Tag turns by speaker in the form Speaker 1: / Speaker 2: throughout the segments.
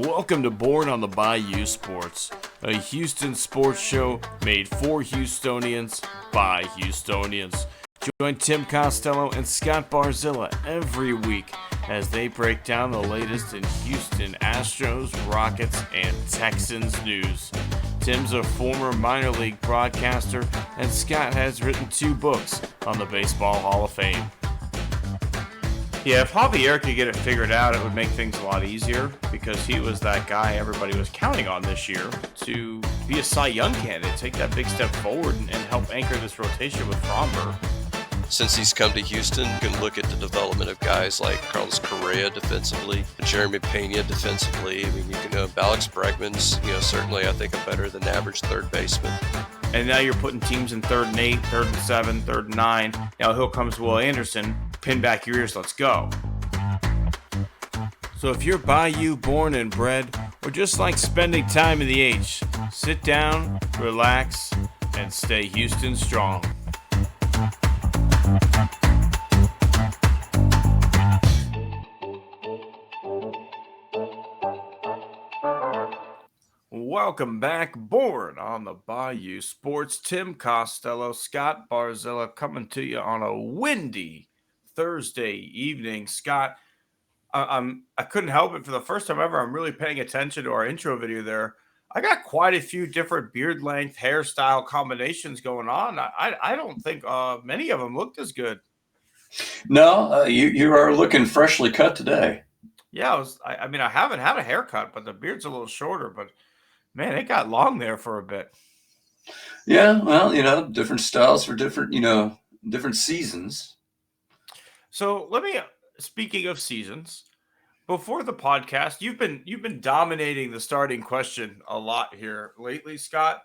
Speaker 1: Welcome to Born on the Bayou Sports, a Houston sports show made for Houstonians by Houstonians. Join Tim Costello and Scott Barzilla every week as they break down the latest in Houston Astros, Rockets, and Texans news. Tim's a former minor league broadcaster, and Scott has written 2 books on the Baseball Hall of Fame. Yeah, if Javier could get it figured out, it would make things a lot easier because he was that guy everybody was counting on this year to be a Cy Young candidate, take that big step forward and help anchor this rotation with Fromber.
Speaker 2: Since he's come to Houston, you can look at the development of guys like Carlos Correa defensively, Jeremy Pena defensively. I mean, you can Alex Bregman's, certainly I think a better than average third baseman.
Speaker 1: And now you're putting teams in 3rd and 8, 3rd and 7, 3rd and 9. Now here comes Will Anderson. Pin back your ears, let's go. So if you're Bayou born and bred, or just like spending time in the H, sit down, relax, and stay Houston strong. Welcome back, Born on the Bayou Sports. Tim Costello, Scott Barzilla coming to you on a windy Thursday evening. Scott, I couldn't help it. For the first time ever, I'm really paying attention to our intro video there. I got quite a few different beard length, hairstyle combinations going on. I don't think many of them looked as good.
Speaker 3: No, you are looking freshly cut today.
Speaker 1: Yeah, I mean, I haven't had a haircut, but the beard's a little shorter, but man, it got long there for a bit.
Speaker 3: Yeah, well, different styles for different, different seasons.
Speaker 1: So speaking of seasons, before the podcast, you've been dominating the starting question a lot here lately, Scott.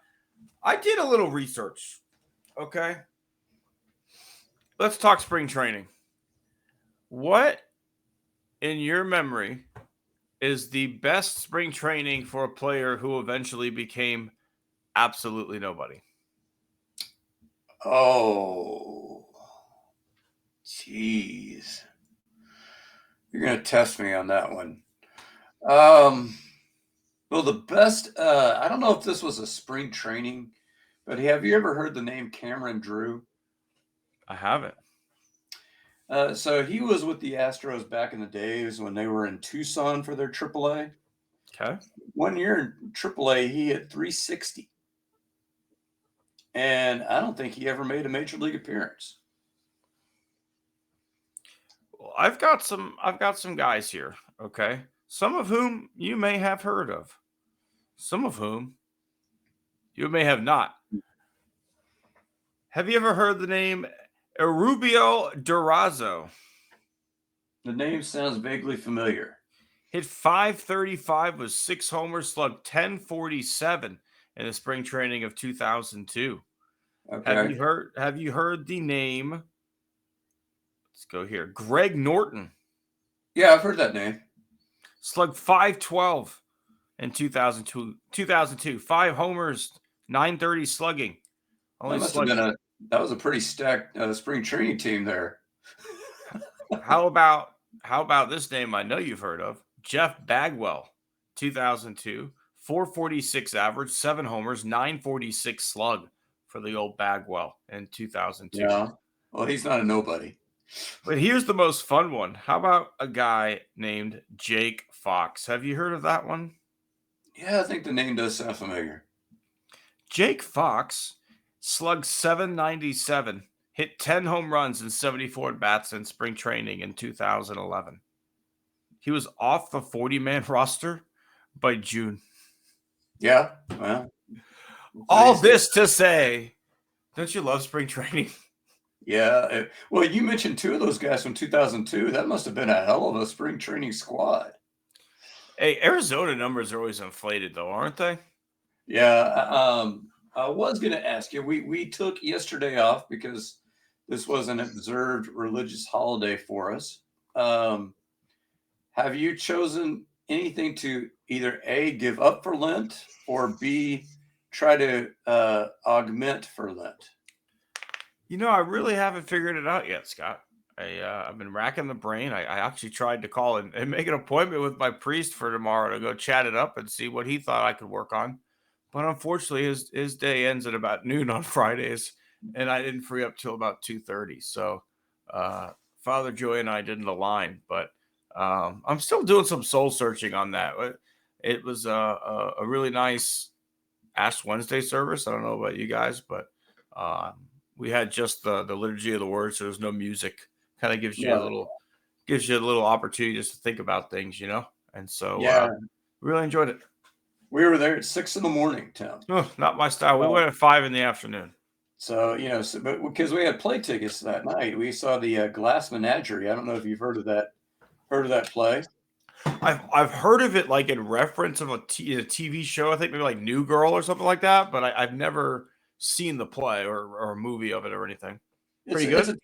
Speaker 1: I did a little research. Okay. Let's talk spring training. What, in your memory, is the best spring training for a player who eventually became absolutely nobody?
Speaker 3: Oh, jeez. You're going to test me on that one. Well, the best, I don't know if this was a spring training, but have you ever heard the name Cameron Drew?
Speaker 1: I haven't.
Speaker 3: So he was with the Astros back in the days when they were in Tucson for their AAA.
Speaker 1: Okay.
Speaker 3: 1 year in AAA, he hit 360. And I don't think he ever made a major league appearance.
Speaker 1: Well, I've got some guys here, okay? Some of whom you may have heard of. Some of whom you may have not. Have you ever heard the name Erubio Durazo?
Speaker 3: The name sounds vaguely familiar.
Speaker 1: Hit .535 with 6 homers, slugged .1047 in the spring training of 2002.
Speaker 3: Okay.
Speaker 1: Have you heard the name? Let's go here. Greg Norton.
Speaker 3: Yeah, I've heard that name.
Speaker 1: Slugged .512 in 2002. 5 homers, .930 slugging.
Speaker 3: That was a pretty stacked spring training team there.
Speaker 1: How about this name I know you've heard of? Jeff Bagwell, 2002, 446 average, 7 homers, .946 slug for the old Bagwell in 2002.
Speaker 3: Yeah. Well, he's not a nobody.
Speaker 1: But here's the most fun one. How about a guy named Jake Fox? Have you heard of that one?
Speaker 3: Yeah, I think the name does sound familiar.
Speaker 1: Jake Fox slugged .797, hit 10 home runs and 74 at-bats in spring training in 2011. He was off the 40-man roster by June.
Speaker 3: Yeah, well.
Speaker 1: All this to say, don't you love spring training?
Speaker 3: Yeah. Well, you mentioned 2 of those guys from 2002. That must have been a hell of a spring training squad.
Speaker 1: Hey, Arizona numbers are always inflated, though, aren't they?
Speaker 3: Yeah. I was going to ask you, we took yesterday off because this was an observed religious holiday for us. Have you chosen anything to either A, give up for Lent, or B, try to augment for Lent?
Speaker 1: I really haven't figured it out yet, Scott. I've been racking the brain. I actually tried to call and make an appointment with my priest for tomorrow to go chat it up and see what he thought I could work on. But unfortunately, his day ends at about noon on Fridays, and I didn't free up till about 2:30. So Father Joy and I didn't align, but I'm still doing some soul searching on that. It was a really nice Ash Wednesday service. I don't know about you guys, but we had just the liturgy of the word, so there's no music. Kind of
Speaker 3: Yeah.
Speaker 1: gives you a little opportunity just to think about things, And so
Speaker 3: Yeah.
Speaker 1: really enjoyed it.
Speaker 3: We were there at 6 in the morning, Tim.
Speaker 1: Not my style. We went at 5 in the afternoon.
Speaker 3: So, but because we had play tickets that night, we saw the Glass Menagerie. I don't know if you've heard of that. Heard of that play?
Speaker 1: I've heard of it like in reference of a TV show. I think maybe like New Girl or something like that. But I've never seen the play or a movie of it or anything. Pretty good.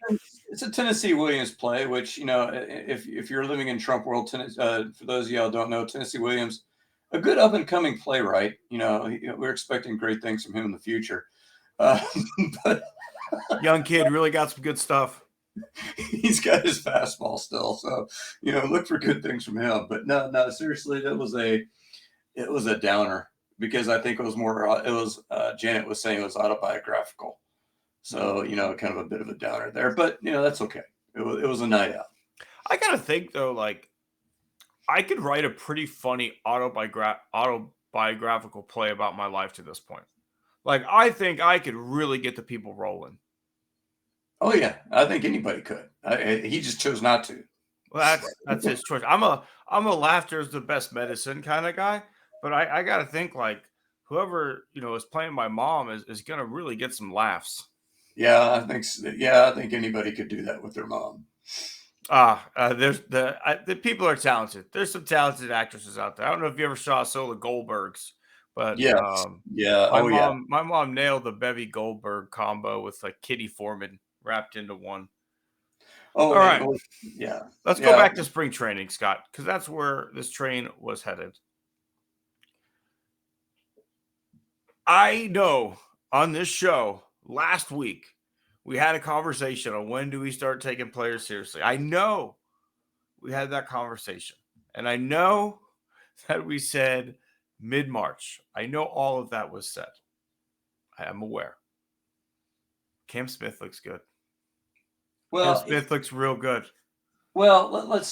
Speaker 3: It's a Tennessee Williams play, which if you're living in Trump world, for those of y'all who don't know, Tennessee Williams, a good up and coming playwright. We're expecting great things from him in the future. But
Speaker 1: young kid really got some good stuff.
Speaker 3: He's got his fastball still, so look for good things from him. But no, seriously, it was a downer because I think it was more. Janet was saying it was autobiographical, so kind of a bit of a downer there. But that's okay. It was a night out.
Speaker 1: I gotta think though, like I could write a pretty funny autobiographical play about my life to this point. Like I think I could really get the people rolling.
Speaker 3: Oh yeah, I think anybody could. He just chose not to.
Speaker 1: Well, that's his choice. I'm a laughter is the best medicine kind of guy, but I got to think like whoever is playing my mom is gonna really get some laughs.
Speaker 3: Yeah, I think anybody could do that with their mom.
Speaker 1: There's the people are talented. There's some talented actresses out there. I don't know if you ever saw Sola Goldberg's, but
Speaker 3: yeah.
Speaker 1: My mom nailed the Bevy Goldberg combo with like Kitty Foreman wrapped into one.
Speaker 3: Oh,
Speaker 1: all right.
Speaker 3: Yeah.
Speaker 1: Let's go back to spring training, Scott, because that's where this train was headed. I know on this show last week, we had a conversation on when do we start taking players seriously. I know we had that conversation, and I know that we said mid-March. I know all of that was said. I am aware. Cam Smith looks good.
Speaker 3: Well,
Speaker 1: Cam Smith looks real good.
Speaker 3: Well,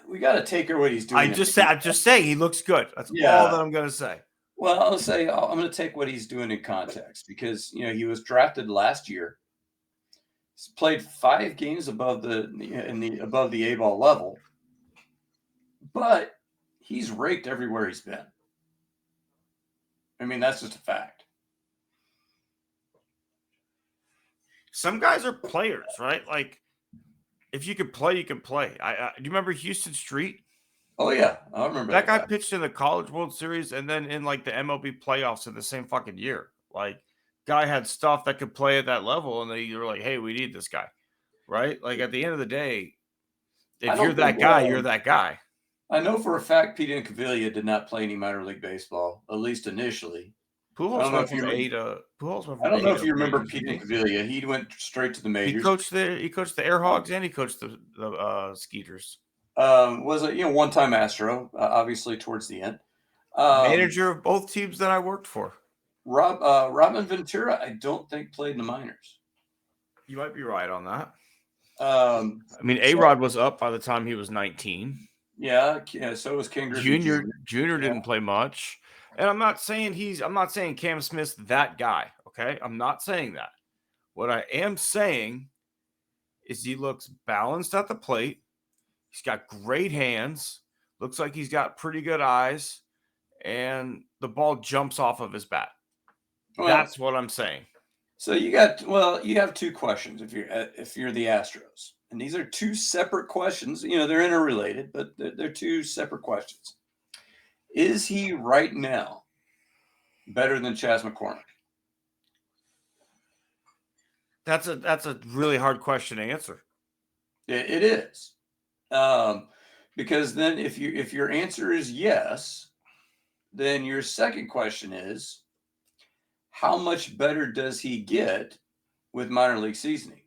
Speaker 3: we got to take her what he's doing.
Speaker 1: I'm just saying he looks good. That's all that I'm going to say.
Speaker 3: Well, I'm going to take what he's doing in context because, he was drafted last year. He's played 5 games above the A-ball level, but he's raked everywhere he's been. I mean, that's just a fact.
Speaker 1: Some guys are players, right? Like, if you can play, you can play. Do you remember Houston Street?
Speaker 3: Oh yeah, I remember
Speaker 1: that guy pitched in the College World Series and then in like the MLB playoffs in the same fucking year. Like, guy had stuff that could play at that level, and they were like, "Hey, we need this guy," right? Like at the end of the day, if you're that guy, you're that guy.
Speaker 3: I know for a fact Pete Incaviglia did not play any minor league baseball, at least initially.
Speaker 1: I don't know if you
Speaker 3: remember Pete Incaviglia. He went straight to the majors.
Speaker 1: He coached the Air Hogs and he coached the Skeeters.
Speaker 3: Was a one-time Astro, obviously towards the end.
Speaker 1: Manager of both teams that I worked for.
Speaker 3: Robin Ventura, I don't think played in the minors.
Speaker 1: You might be right on that. A-Rod was up by the time he was 19.
Speaker 3: Yeah, so was King Griffey
Speaker 1: Jr. Jr. didn't play much. And I'm not saying Cam Smith's that guy, okay? I'm not saying that. What I am saying is he looks balanced at the plate. He's got great hands. Looks like he's got pretty good eyes. And the ball jumps off of his bat. Well, that's what I'm saying.
Speaker 3: So you have 2 questions if you're the Astros. And these are 2 separate questions. They're interrelated, but they're 2 separate questions. Is he right now better than Chas McCormick?
Speaker 1: That's a really hard question to answer.
Speaker 3: It is. Because then if your answer is yes, then your second question is, how much better does he get with minor league seasoning?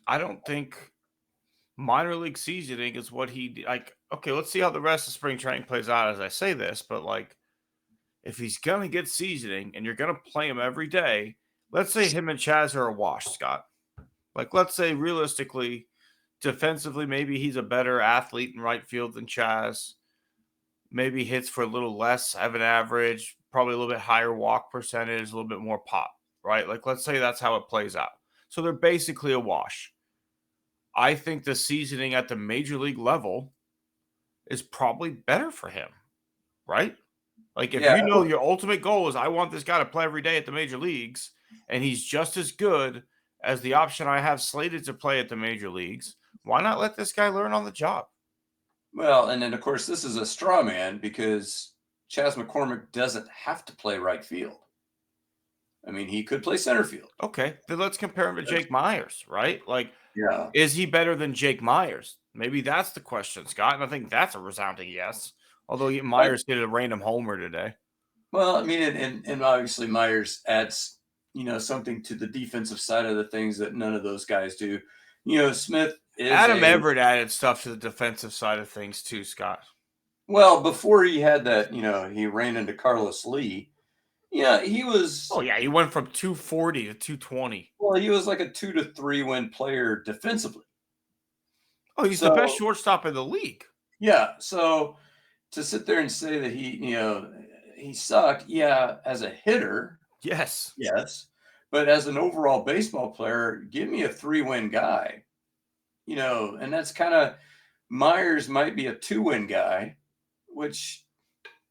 Speaker 1: I don't think minor league seasoning is what he like. Okay, let's see how the rest of spring training plays out as I say this, but like if he's gonna get seasoning and you're gonna play him every day, let's say him and Chaz are a wash, Scott. Like, let's say realistically, defensively, maybe he's a better athlete in right field than Chaz. Maybe hits for a little less of an average, probably a little bit higher walk percentage, a little bit more pop, right? Like, let's say that's how it plays out. So they're basically a wash. I think the seasoning at the major league level is probably better for him, right? Like, if
Speaker 3: Yeah,
Speaker 1: you know your ultimate goal is I want this guy to play every day at the major leagues, and he's just as good as the option I have slated to play at the major leagues, why not let this guy learn on the job?
Speaker 3: well, and then of course this is a straw man because Chas McCormick doesn't have to play right field. I mean, he could play center field.
Speaker 1: Okay, then let's compare him to Jake Myers, right? Like,
Speaker 3: Yeah.
Speaker 1: is he better than Jake Myers? Maybe that's the question, Scott. And I think that's a resounding yes. Although Myers hit a random homer today.
Speaker 3: Well, I mean, and obviously Myers adds, something to the defensive side of the things that none of those guys do. Smith is
Speaker 1: Adam Everett added stuff to the defensive side of things too, Scott.
Speaker 3: well, before he had that, he ran into Carlos Lee. Yeah, he was.
Speaker 1: Oh yeah, he went from 240 to 220.
Speaker 3: Well, he was like a 2 to 3 win player defensively.
Speaker 1: Oh, he's the best shortstop in the league.
Speaker 3: Yeah, so to sit there and say that he sucked, yeah, as a hitter,
Speaker 1: Yes.
Speaker 3: but as an overall baseball player, give me a 3-win guy, and that's kind of Myers might be a 2-win guy, which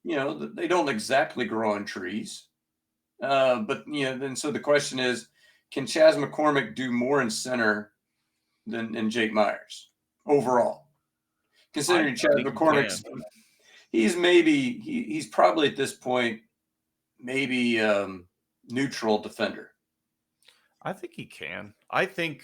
Speaker 3: they don't exactly grow on trees, but then so the question is, can Chas McCormick do more in center than Jake Myers overall? Considering Chas McCormick's, he's probably at this point maybe neutral defender.
Speaker 1: I think he can. I think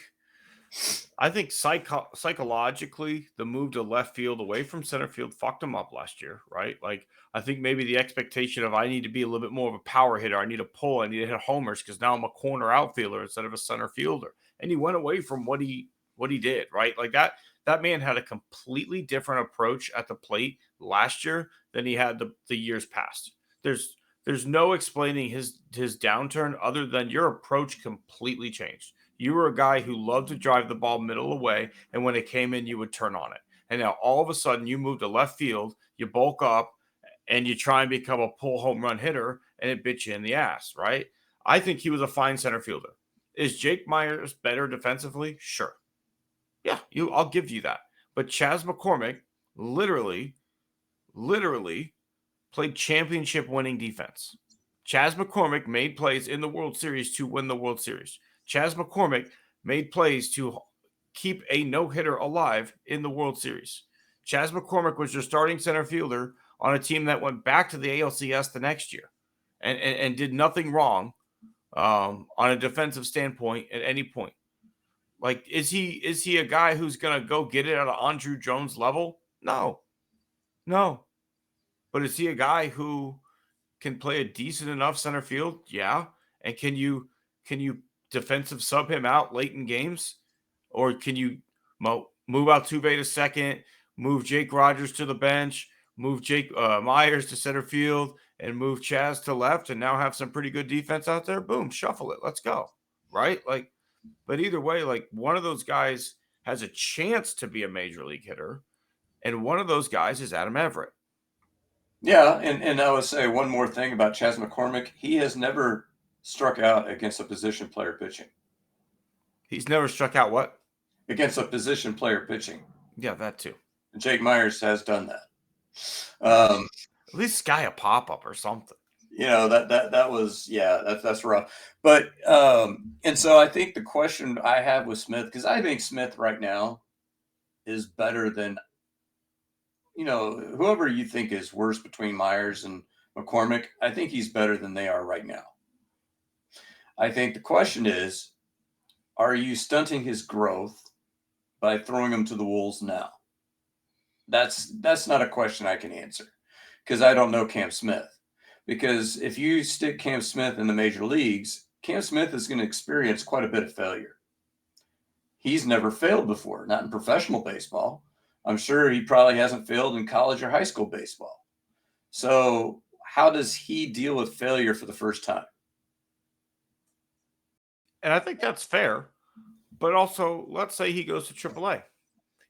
Speaker 1: psychologically, the move to left field away from center field fucked him up last year, right? Like, I think maybe the expectation of I need to be a little bit more of a power hitter, I need to pull, I need to hit homers because now I'm a corner outfielder instead of a center fielder, and he went away from what he did, right? Like that man had a completely different approach at the plate last year than he had the years past. There's no explaining his downturn other than your approach completely changed. You were a guy who loved to drive the ball middle away, and when it came in, you would turn on it. And now all of a sudden, you move to left field, you bulk up, and you try and become a pull home run hitter, and it bit you in the ass, right? I think he was a fine center fielder. Is Jake Myers better defensively? Sure. Yeah, I'll give you that. But Chas McCormick literally played championship winning defense. Chas McCormick made plays in the World Series to win the World Series. Chas McCormick made plays to keep a no-hitter alive in the World Series. Chas McCormick was your starting center fielder on a team that went back to the ALCS the next year and did nothing wrong on a defensive standpoint at any point. Like, is he a guy who's going to go get it at an Andrew Jones level? No. But is he a guy who can play a decent enough center field? Yeah. And can you defensive sub him out late in games? Or can you move Altuve to second, move Jake Rogers to the bench, move Jake Myers to center field, and move Chas to left, and now have some pretty good defense out there? Boom, shuffle it. Let's go. Right? Like, but either way, like, one of those guys has a chance to be a major league hitter, and one of those guys is Adam Everett.
Speaker 3: Yeah, and I would say one more thing about Chas McCormick. He has never struck out against a position player pitching.
Speaker 1: He's never struck out what?
Speaker 3: Against a position player pitching.
Speaker 1: Yeah, that too.
Speaker 3: Jake Myers has done that.
Speaker 1: At least Sky a pop-up or something.
Speaker 3: That was, that's rough. But and so I think the question I have with Smith, because I think Smith right now is better than whoever you think is worse between Myers and McCormick. I think he's better than they are right now. I think the question is, are you stunting his growth by throwing him to the wolves now? That's not a question I can answer because I don't know Cam Smith. Because if you stick Cam Smith in the major leagues, Cam Smith is going to experience quite a bit of failure. he's never failed before, not in professional baseball. I'm sure he probably hasn't failed in college or high school baseball. So how does he deal with failure for the first time?
Speaker 1: And I think that's fair. But also, let's say he goes to AAA.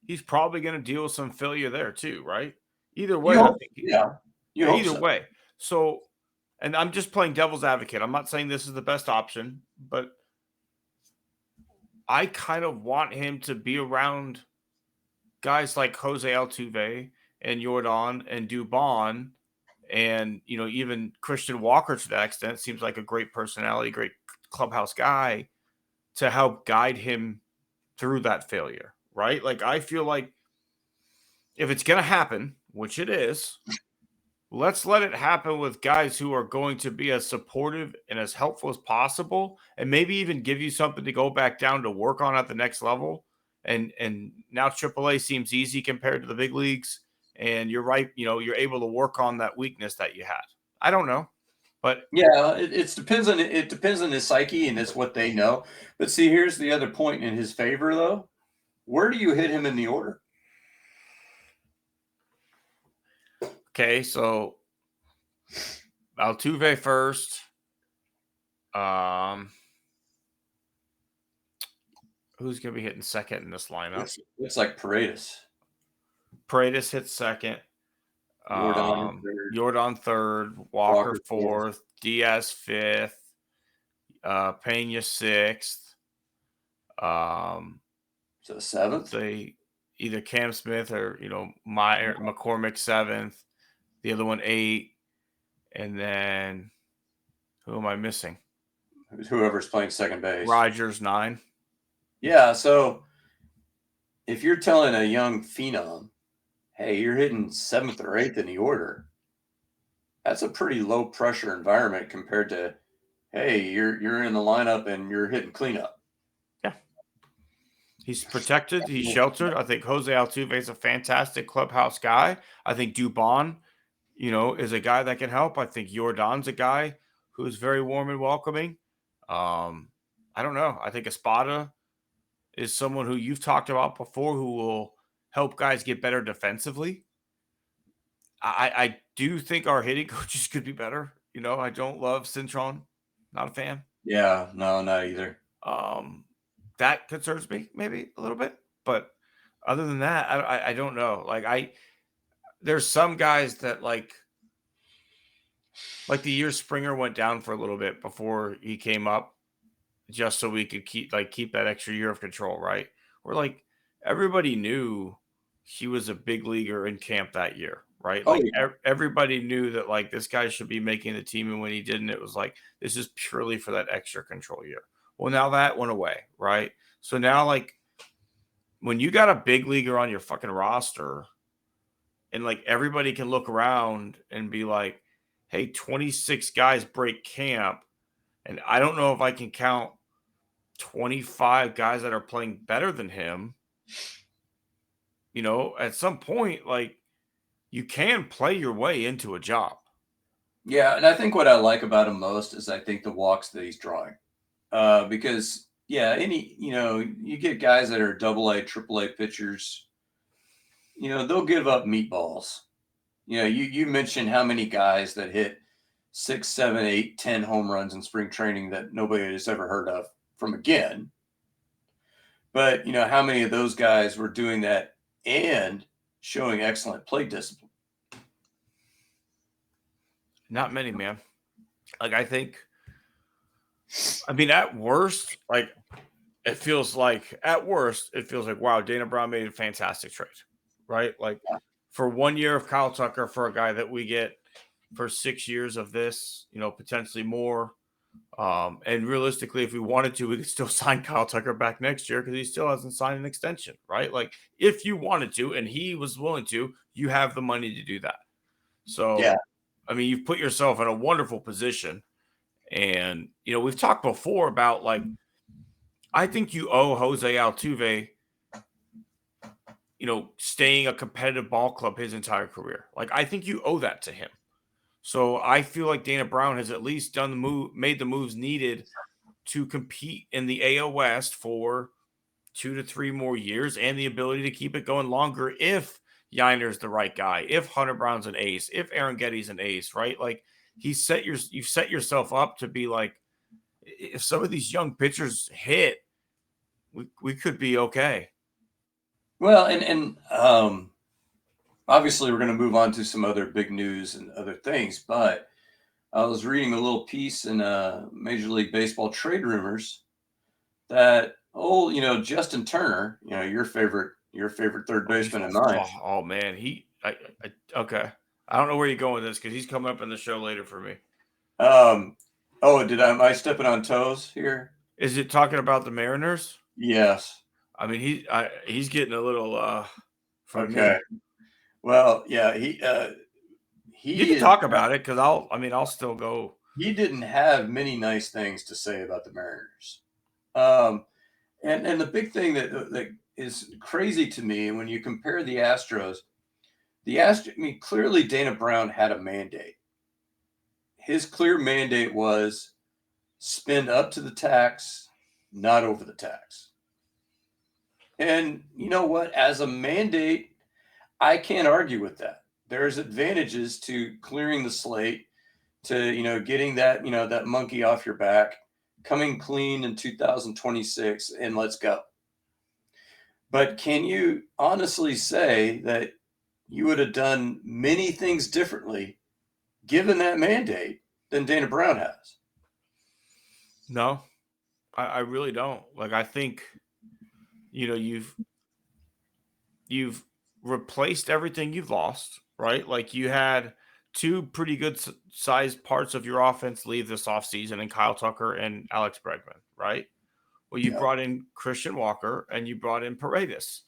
Speaker 1: He's probably going to deal with some failure there too, right? Either way, I think
Speaker 3: yeah, you
Speaker 1: yeah,
Speaker 3: hope
Speaker 1: either
Speaker 3: so.
Speaker 1: way. So, and I'm just playing devil's advocate. I'm not saying this is the best option, but I kind of want him to be around guys like Jose Altuve and Jordan and Dubon and, even Christian Walker to that extent seems like a great personality, great clubhouse guy to help guide him through that failure, right? Like, I feel like if it's going to happen, which it is, let's let it happen with guys who are going to be as supportive and as helpful as possible, and maybe even give you something to go back down to work on at the next level. And now AAA seems easy compared to the big leagues. And you're right, you're able to work on that weakness that you had. I don't know, but
Speaker 3: Yeah, it depends on his psyche and it's what they know. But see, here's the other point in his favor, though. Where do you hit him in the order?
Speaker 1: okay. So Altuve first. Who's going to be hitting second in this lineup?
Speaker 3: Looks like Paredes.
Speaker 1: Paredes hits second. Jordan third, Walker fourth, Diaz fifth, Pena sixth.
Speaker 3: So seventh.
Speaker 1: They either Cam Smith or McCormick seventh, the other one 8, and then who am I missing?
Speaker 3: Whoever's playing second base.
Speaker 1: Rogers 9.
Speaker 3: Yeah, so if you're telling a young phenom, hey, you're hitting 7th or 8th in the order, that's a pretty low pressure environment compared to, hey, you're in the lineup and you're hitting cleanup.
Speaker 1: Yeah. He's protected. He's sheltered. I think Jose Altuve is a fantastic clubhouse guy. I think Dubon, is a guy that can help. I think Jordan's a guy who is very warm and welcoming. I don't know. I think Espada is someone who you've talked about before who will help guys get better defensively. I do think our hitting coaches could be better. I don't love Cintron. Not a fan.
Speaker 3: Yeah, no, not either.
Speaker 1: That concerns me maybe a little bit. But other than that, I don't know. Like there's some guys that like the year Springer went down for a little bit before he came up, just so we could keep that extra year of control, right? Where like everybody knew he was a big leaguer in camp that year, right? Like everybody knew that like this guy should be making the team, and when he didn't, it was like this is purely for that extra control year. Well, now that went away, right? So now like when you got a big leaguer on your fucking roster, and like everybody can look around and be like, hey, 26 guys break camp, and I don't know if I can count 25 guys that are playing better than him. At some point, like you can play your way into a job.
Speaker 3: Yeah, and I think what I like about him most is I think the walks that he's drawing. Because you get guys that are AA, AAA pitchers, they'll give up meatballs. You mentioned how many guys that hit 6, 7, 8, 10 home runs in spring training that nobody has ever heard of from again. But how many of those guys were doing that and showing excellent plate discipline?
Speaker 1: Not many, man. Like at worst, it feels like wow, Dana Brown made a fantastic trade, right? Like for 1 year of Kyle Tucker for a guy that we get for 6 years of this, potentially more. And realistically, if we wanted to, we could still sign Kyle Tucker back next year because he still hasn't signed an extension, right? Like if you wanted to, and he was willing to, you have the money to do that. So, yeah. I mean, you've put yourself in a wonderful position. And, we've talked before about like, I think you owe Jose Altuve, staying a competitive ball club his entire career. Like, I think you owe that to him. So I feel like Dana Brown has at least made the moves needed to compete in the AL West for 2 to 3 more years and the ability to keep it going longer if Yiner's the right guy, if Hunter Brown's an ace, if Aaron Getty's an ace, right? Like you've set yourself up to be like, if some of these young pitchers hit, we could be okay.
Speaker 3: Well, and obviously we're going to move on to some other big news and other things, but I was reading a little piece in Major League Baseball trade rumors that Justin Turner, your favorite third baseman and mine.
Speaker 1: Oh man, okay. I don't know where you're going with this because he's coming up in the show later for me.
Speaker 3: Am I stepping on toes here?
Speaker 1: Is it talking about the Mariners?
Speaker 3: Yes.
Speaker 1: I mean, he's getting a little
Speaker 3: okay. Me. Well, yeah, he
Speaker 1: you can talk about it because I'll still go.
Speaker 3: He didn't have many nice things to say about the Mariners. And the big thing that is crazy to me, and when you compare the Astros, clearly Dana Brown had a mandate. His clear mandate was spend up to the tax, not over the tax. And you know what? As a mandate, I can't argue with that. There's advantages to clearing the slate, to getting that that monkey off your back, coming clean in 2026, and let's go. But can you honestly say that you would have done many things differently given that mandate than Dana Brown has?
Speaker 1: No, I really don't. Like, I think, you've replaced everything you've lost, right? Like, you had two pretty good sized parts of your offense leave this offseason, and Kyle Tucker and Alex Bregman, right? Well, you brought in Christian Walker and you brought in Paredes,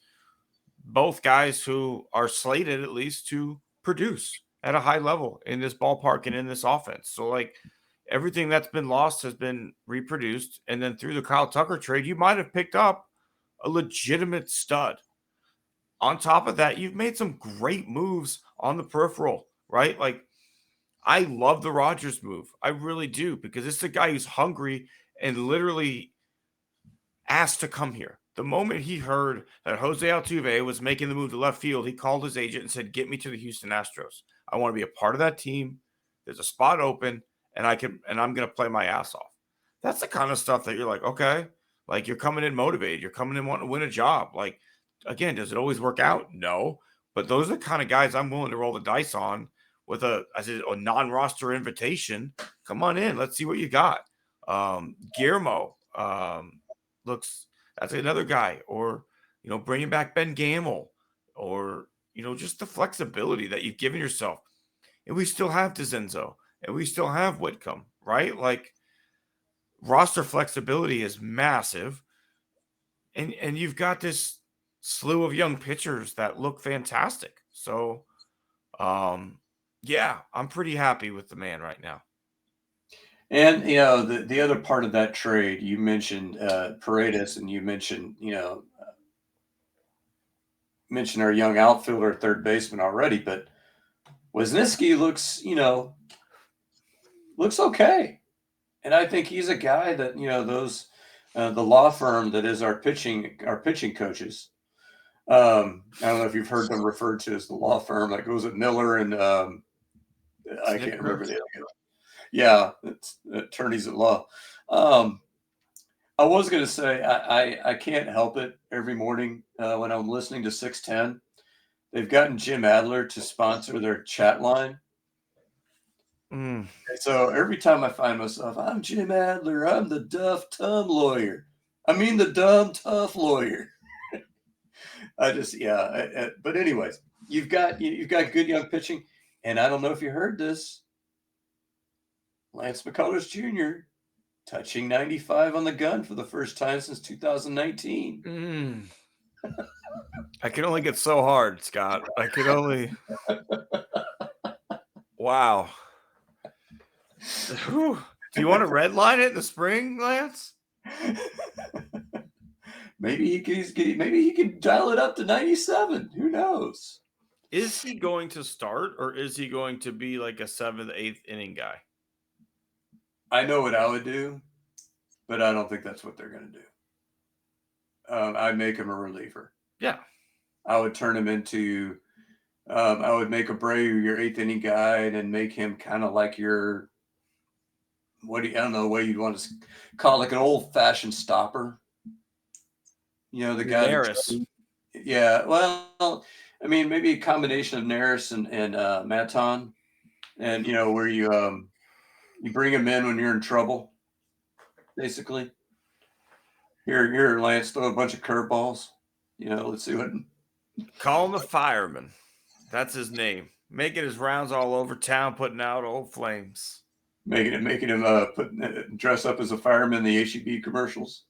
Speaker 1: both guys who are slated at least to produce at a high level in this ballpark and in this offense. So, like, everything that's been lost has been reproduced. And then through the Kyle Tucker trade, you might have picked up a legitimate stud. On top of that, you've made some great moves on the peripheral, right? Like, I love the Rodgers move. I really do, because it's the guy who's hungry and literally asked to come here. The moment he heard that Jose Altuve was making the move to left field, he called his agent and said, "Get me to the Houston Astros. I want to be a part of that team. There's a spot open, and I'm going to play my ass off." That's the kind of stuff that you're like, okay, like, you're coming in motivated. You're coming in wanting to win a job. Like, again, does it always work out? No. But those are the kind of guys I'm willing to roll the dice on with a non-roster invitation. Come on in. Let's see what you got. Guillermo, that's another guy, or bringing back Ben Gamel, or just the flexibility that you've given yourself. And we still have DeZenzo, and we still have Whitcomb, right? Like, roster flexibility is massive, and you've got this slew of young pitchers that look fantastic. So yeah, I'm pretty happy with the man right now.
Speaker 3: And the other part of that trade, you mentioned Paredes, and you mentioned mentioned our young outfielder, third baseman already, but Wisniewski looks okay, and I think he's a guy that those the law firm that is our pitching coaches. I don't know if you've heard them referred to as the law firm that goes at Miller and I can't remember the other guy. Yeah, it's attorneys at law. I was going to say I can't help it every morning when I'm listening to 610. They've gotten Jim Adler to sponsor their chat line. And so every time I find myself, I'm Jim Adler, I'm the dumb lawyer. I mean the dumb, tough lawyer. But anyways, you've got good young pitching, and I don't know if you heard this. Lance McCullers Jr. touching 95 on the gun for the first time since 2019.
Speaker 1: I can only get so hard, Scott. I could only. Wow. Do you want to redline it in the spring, Lance?
Speaker 3: Maybe he can dial it up to 97. Who knows?
Speaker 1: Is he going to start, or is he going to be like a 7th, 8th inning guy?
Speaker 3: I know what I would do, but I don't think that's what they're going to do. I'd make him a reliever.
Speaker 1: Yeah.
Speaker 3: I would turn him into. I would make Abreu your eighth inning guy, and then make him kind of like your. I don't know the way you'd want to call it, like an old fashioned stopper. The guy. Yeah. Well, I mean, maybe a combination of Neris and Maton, and where you bring him in when you're in trouble, basically. Here, Lance, throw a bunch of curveballs. Let's see what.
Speaker 1: Call him the fireman. That's his name. Making his rounds all over town, putting out old flames.
Speaker 3: Making him dress up as a fireman in the HEB commercials.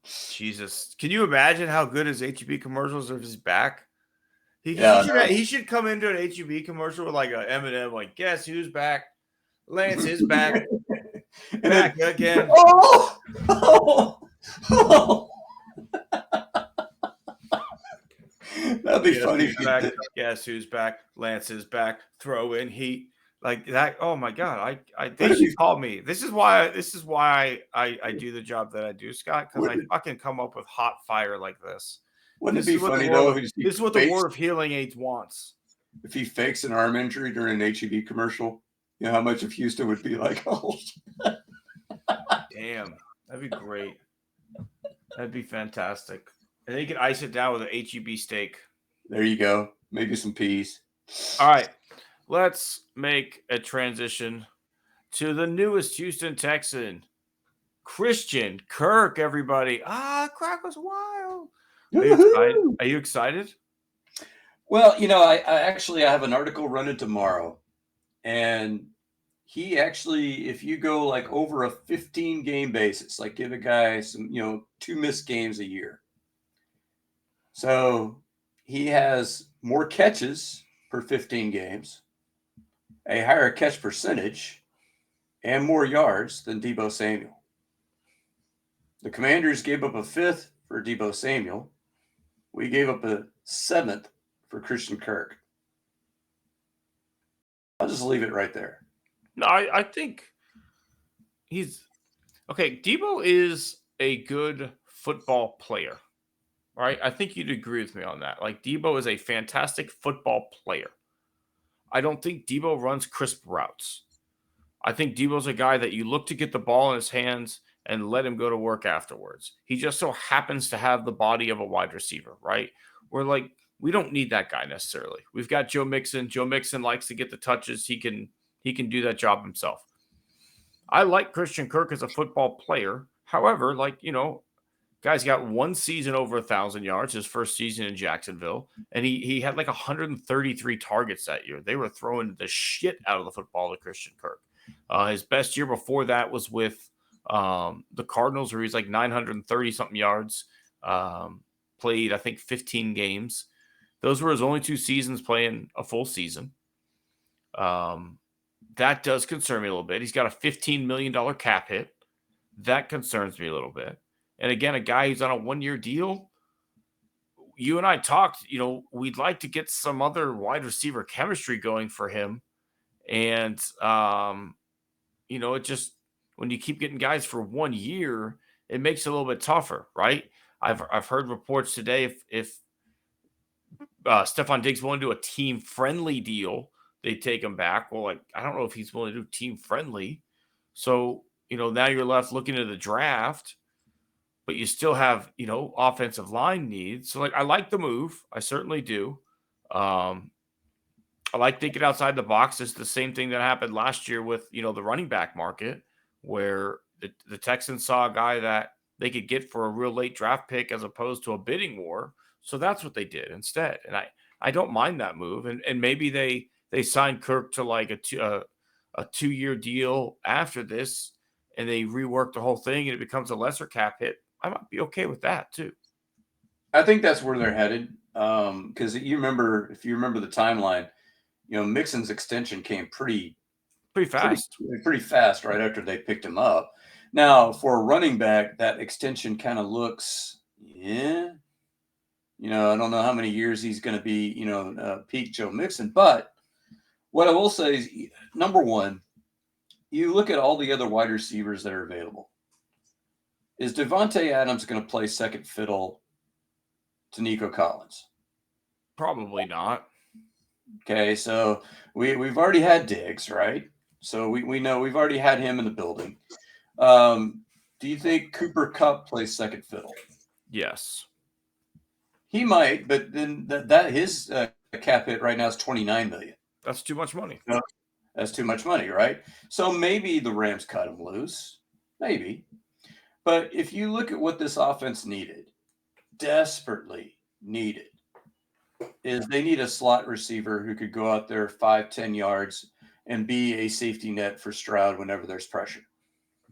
Speaker 1: Jesus, can you imagine how good his HEB commercials are if he's back? He should come into an HEB commercial with like a Eminem, like, guess who's back? Lance is back. Back again.
Speaker 3: Oh! That'd be funny.
Speaker 1: Guess who's back? Lance is back. Throw in heat. Like that. Oh my God. They should call me. This is why I do the job that I do, Scott, because I fucking come up with hot fire like this.
Speaker 3: Wouldn't it be funny though?
Speaker 1: This is what the War of Healing Aids wants.
Speaker 3: If he fakes an arm injury during an HEB commercial, how much of Houston would be like, oh.
Speaker 1: Damn, that'd be great. That'd be fantastic. And then you can ice it down with an HEB steak.
Speaker 3: There you go. Maybe some peas.
Speaker 1: All right. Let's make a transition to the newest Houston Texan, Christian Kirk, everybody. Crowd was wild. Are you excited?
Speaker 3: Well, I actually have an article running tomorrow. And he actually, if you go like over a 15-game basis, like give a guy some, 2 missed games a year. So he has more catches per 15 games, a higher catch percentage, and more yards than Deebo Samuel. The Commanders gave up a 5th for Deebo Samuel. We gave up a 7th for Christian Kirk. I'll just leave it right there.
Speaker 1: No, I think he's okay. Deebo is a good football player, right? I think you'd agree with me on that. Like, Deebo is a fantastic football player. I don't think Deebo runs crisp routes. I think Deebo's a guy that you look to get the ball in his hands and let him go to work afterwards. He just so happens to have the body of a wide receiver, right? We don't need that guy necessarily. We've got Joe Mixon. Joe Mixon likes to get the touches. He can do that job himself. I like Christian Kirk as a football player. However, guy's got 1 season over 1,000 yards, his first season in Jacksonville, and he had like 133 targets that year. They were throwing the shit out of the football to Christian Kirk. His best year before that was with the Cardinals, where he's like 930-something yards, played, I think, 15 games. Those were his only 2 seasons playing a full season. That does concern me a little bit. He's got a $15 million cap hit. That concerns me a little bit. And again, a guy who's on a 1-year deal. You and I talked, we'd like to get some other wide receiver chemistry going for him. And, it just, when you keep getting guys for 1 year, it makes it a little bit tougher, right? I've heard reports today if Stephon Diggs willing to do a team-friendly deal, they take him back. Well, I don't know if he's willing to do team-friendly. So, now you're left looking at the draft, but you still have, offensive line needs. So, I like the move. I certainly do. I like thinking outside the box. It's the same thing that happened last year with, the running back market, where the Texans saw a guy that they could get for a real late draft pick as opposed to a bidding war. So that's what they did instead. And I don't mind that move. And maybe they signed Kirk to like a 2-year deal after this, and they rework the whole thing and it becomes a lesser cap hit. I might be okay with that too.
Speaker 3: I think that's where they're headed. Because if you remember the timeline, Mixon's extension came pretty fast. Pretty fast right after they picked him up. Now, for a running back, that extension kind of looks, I don't know how many years he's going to be, peak Joe Mixon. But what I will say is, number one, you look at all the other wide receivers that are available. Is Devontae Adams going to play second fiddle to Nico Collins?
Speaker 1: Probably not.
Speaker 3: Okay, so we've already had Diggs, right? So we know we've already had him in the building. Do you think Cooper Kupp plays second fiddle?
Speaker 1: Yes.
Speaker 3: He might, but then that his cap hit right now is $29 million.
Speaker 1: That's too much money.
Speaker 3: No, that's too much money, right? So maybe the Rams cut him loose, maybe. But if you look at what this offense needed, desperately needed, is they need a slot receiver who could go out there 5-10 yards and be a safety net for Stroud whenever there's pressure.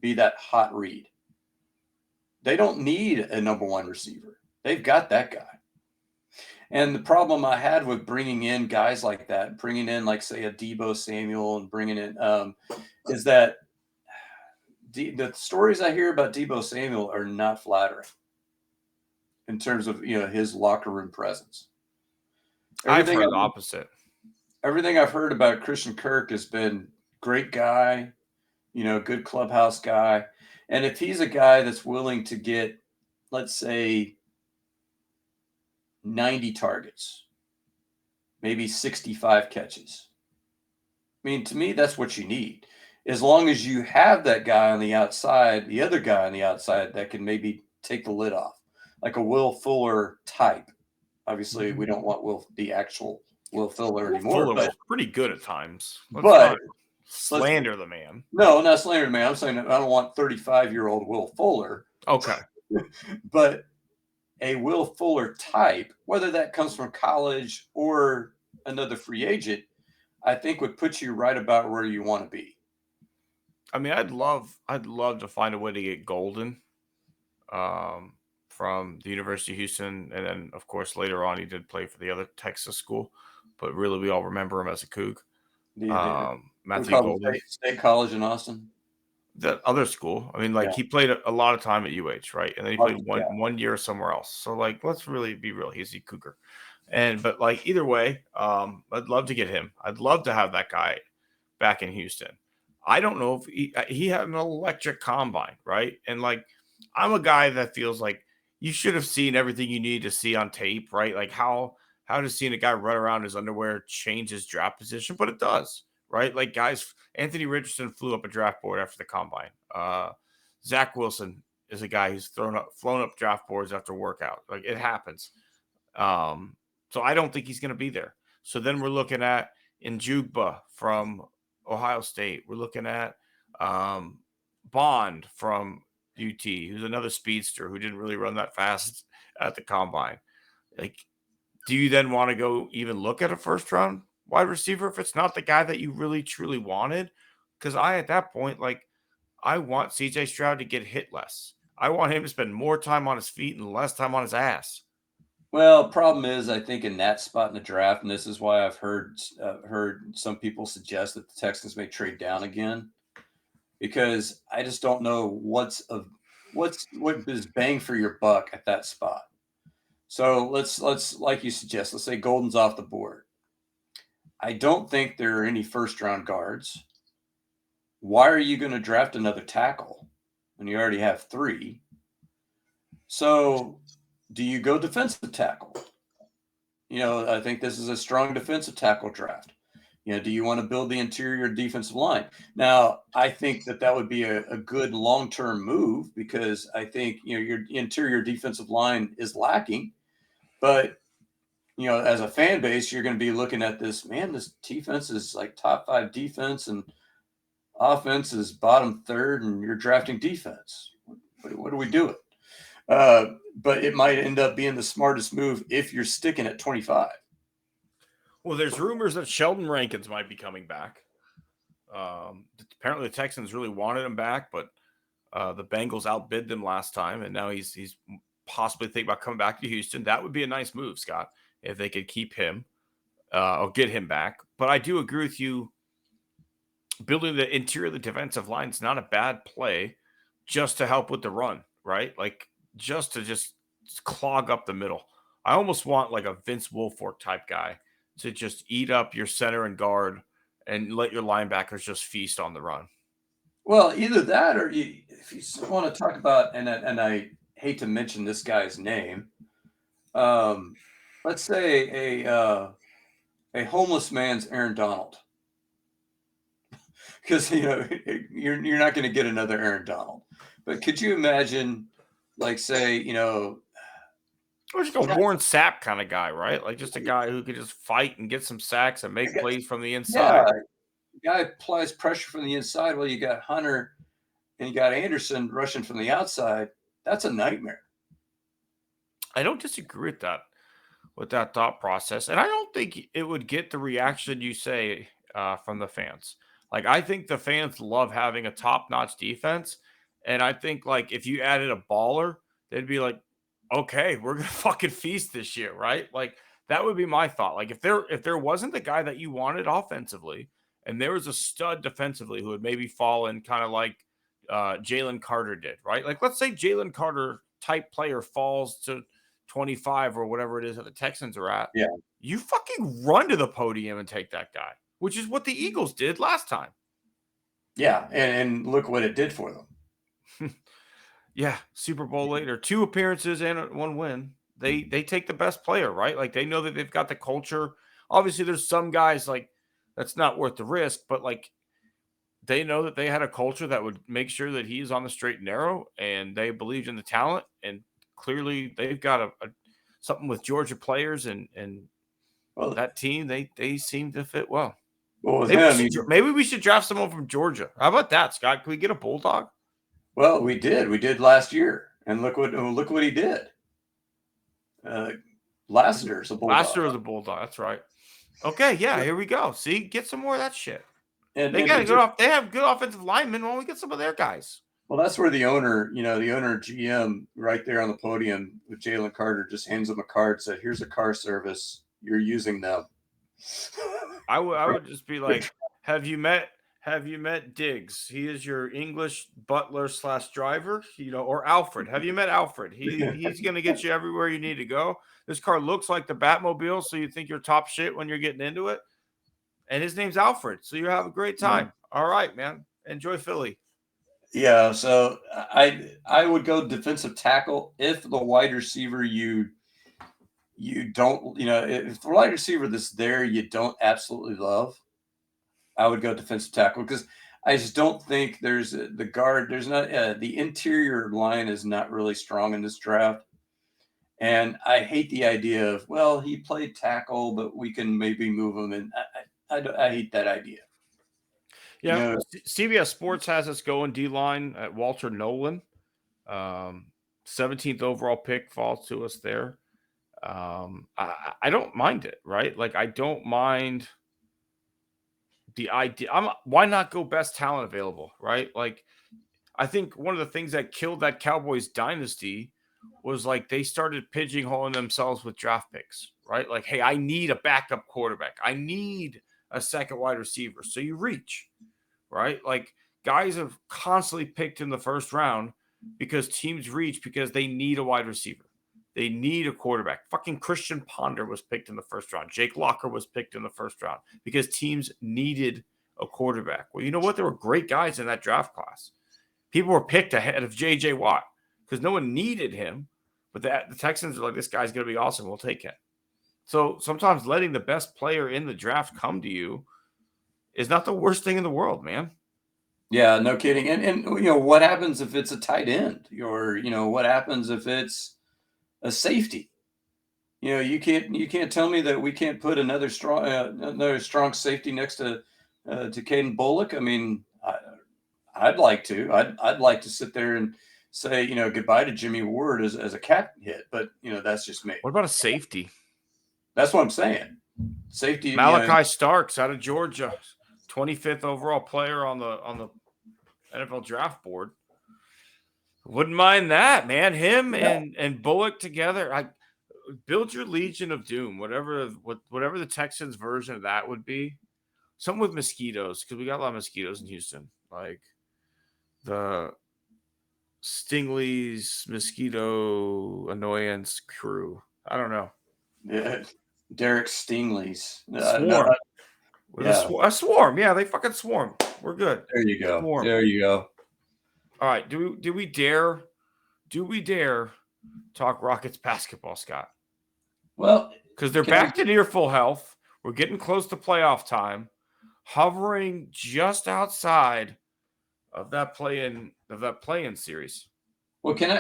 Speaker 3: Be that hot read. They don't need a number one receiver. They've got that guy. And the problem I had with bringing in guys like that, bringing in like say a Deebo Samuel and bringing in is that the stories I hear about Deebo Samuel are not flattering in terms of his locker room presence.
Speaker 1: I've heard the opposite.
Speaker 3: Everything I've heard about Christian Kirk has been great guy, good clubhouse guy. And if he's a guy that's willing to get, let's say, 90 targets, maybe 65 catches. I mean, to me, that's what you need. As long as you have that guy on the outside, the other guy on the outside that can maybe take the lid off, like a Will Fuller type. Obviously, we don't want the actual Will Fuller anymore.
Speaker 1: Fuller
Speaker 3: but
Speaker 1: was pretty good at times.
Speaker 3: Let's
Speaker 1: slander the man.
Speaker 3: No, not slander the man. I'm saying I don't want 35-year-old Will Fuller.
Speaker 1: Okay.
Speaker 3: But a Will Fuller type, whether that comes from college or another free agent, I think would put you right about where you want to be.
Speaker 1: I mean, I'd love to find a way to get Golden from the University of Houston. And then, of course, later on, he did play for the other Texas school. But really, we all remember him as a Coug. Matthew Golden.
Speaker 3: State College in Austin.
Speaker 1: That other school. I mean, he played a lot of time at UH, right? And then he played one year somewhere else. So, let's really be real. He's a Cougar. But either way, I'd love to get him. I'd love to have that guy back in Houston. I don't know if he had an electric combine, right? And I'm a guy that feels like you should have seen everything you need to see on tape, right? Like how does seeing a guy run around his underwear change his draft position? But it does, right? Like guys, Anthony Richardson flew up a draft board after the combine. Zach Wilson is a guy who's flown up draft boards after workout. Like it happens. So I don't think he's going to be there. So then we're looking at Njugba from Ohio State. We're looking at Bond from UT, who's another speedster who didn't really run that fast at the combine. Do you then want to go even look at a first round wide receiver if it's not the guy that you really truly wanted? Because at that point, I want CJ Stroud to get hit less. I want him to spend more time on his feet and less time on his ass.
Speaker 3: Well, problem is, I think in that spot in the draft, and this is why I've heard some people suggest that the Texans may trade down again, because I just don't know what is bang for your buck at that spot. So let's like you suggest, let's say Golden's off the board. I don't think there are any first round guards. Why are you going to draft another tackle when you already have 3? So do you go defensive tackle? I think this is a strong defensive tackle draft. Do you want to build the interior defensive line? Now, I think that would be a good long-term move because I think, your interior defensive line is lacking. But, as a fan base, you're going to be looking at this, man, this defense is like top 5 defense and offense is bottom 3rd and you're drafting defense. What are we doing? But it might end up being the smartest move if you're sticking at 25.
Speaker 1: Well, there's rumors that Sheldon Rankins might be coming back. Apparently the Texans really wanted him back, but the Bengals outbid them last time, and now he's possibly thinking about coming back to Houston. That would be a nice move, Scott, if they could keep him or get him back. But I do agree with you. Building the interior of the defensive line is not a bad play just to help with the run, right? Just to clog up the middle. I almost want a Vince Wilfork type guy to just eat up your center and guard and let your linebackers just feast on the run.
Speaker 3: Well, either that or if you want to talk about, and I hate to mention this guy's name, let's say a homeless man's Aaron Donald, because you're not going to get another Aaron Donald. But could you imagine, like, say,
Speaker 1: Or just a Warren Sapp kind of guy, right? Like just a guy who could just fight and get some sacks and make plays from the
Speaker 3: yeah,
Speaker 1: inside.
Speaker 3: guy applies pressure from the inside. Well, you got Hunter and you got Anderson rushing from the outside. That's a nightmare.
Speaker 1: I don't disagree with that thought process, and I don't think it would get the reaction you say from the fans. Like I think the fans love having a top-notch defense, and I think like if you added a baller, they'd be like, "Okay, we're gonna fucking feast this year," right? Like that would be my thought. Like if there wasn't the guy that you wanted offensively, and there was a stud defensively who would maybe fall in kind of like Jalen Carter did, right? Like let's say Jalen Carter type player falls to 25 or whatever it is that the Texans are at,
Speaker 3: Yeah.
Speaker 1: you fucking run to the podium and take that guy, which is what the Eagles did last time.
Speaker 3: Yeah, and look what it did for them.
Speaker 1: Yeah, Super Bowl later, 2 appearances and 1 win. They take the best player, right? Like they know that they've got the culture. Obviously, there's some guys like that's not worth the risk, but like they know that they had a culture that would make sure that he's on the straight and narrow, and they believed in the talent. And clearly, they've got a something with Georgia players and
Speaker 3: Well,
Speaker 1: that team. They seem to fit well.
Speaker 3: with
Speaker 1: Maybe we should draft someone from Georgia. How about that, Scott? Can we get a Bulldog?
Speaker 3: well, we did last year, and look what he did. Lassiter's a Bulldog.
Speaker 1: Lassiter was a Bulldog. That's right. Okay, yeah, here we go. See, get some more of that shit.
Speaker 3: And
Speaker 1: They have good offensive linemen. Why don't we get some of their guys?
Speaker 3: well, that's where the owner GM right there on the podium with Jalen Carter just hands him a card, said, "Here's a car service. You're using them."
Speaker 1: I would just be like, have you met Diggs? He is your English butler / driver, or Alfred. Have you met Alfred? He's gonna get you everywhere you need to go. This car looks like the Batmobile, so you think you're top shit when you're getting into it. And his name's Alfred, so you have a great time. All right, man. Enjoy Philly.
Speaker 3: Yeah, so I would go defensive tackle if the wide receiver you don't, if the wide receiver that's there you don't absolutely love, I would go defensive tackle because I just don't think there's the guard. There's not the interior line is not really strong in this draft, and I hate the idea of, well, he played tackle, but we can maybe move him, and I hate that idea.
Speaker 1: Yeah, CBS Sports has us going D-line at Walter Nolan. 17th overall pick falls to us there. I don't mind it, right? Like I don't mind the idea. Why not go best talent available, right? Like I think one of the things that killed that Cowboys dynasty was like they started pigeonholing themselves with draft picks, right? Like, hey, I need a backup quarterback. I need a second wide receiver. So you reach, right? Like guys have constantly picked in the first round because teams reach because they need a wide receiver. They need a quarterback. Fucking Christian Ponder was picked in the first round. Jake Locker was picked in the first round because teams needed a quarterback. Well, you know what? There were great guys in that draft class. People were picked ahead of J.J. Watt because no one needed him. But the Texans are like, this guy's going to be awesome. We'll take him. So sometimes letting the best player in the draft come to you is not the worst thing in the world, man.
Speaker 3: Yeah, no kidding. And what happens if it's a tight end? Or, what happens if it's a safety? You can't tell me that we can't put another strong safety next to Caden Bullock. I mean, I'd like to. I'd like to sit there and say, goodbye to Jimmy Ward as a cap hit, but that's just me.
Speaker 1: What about a safety?
Speaker 3: That's what I'm saying. Safety.
Speaker 1: Malachi Starks out of Georgia, 25th overall player on the NFL draft board. Wouldn't mind that, man. Him and Bullock together. I build your Legion of Doom, whatever the Texans version of that would be. Something with mosquitoes, because we got a lot of mosquitoes in Houston. Like the Stingley's mosquito annoyance crew. I don't know.
Speaker 3: Yeah, Derek Stingley's
Speaker 1: Swarm. A swarm. Yeah, they fucking swarm. We're good.
Speaker 3: There you go.
Speaker 1: Warm.
Speaker 3: There you go.
Speaker 1: All right. Do we dare talk Rockets basketball, Scott?
Speaker 3: Well,
Speaker 1: Because they're back to near full health. We're getting close to playoff time, hovering just outside of that play-in series.
Speaker 3: Well, can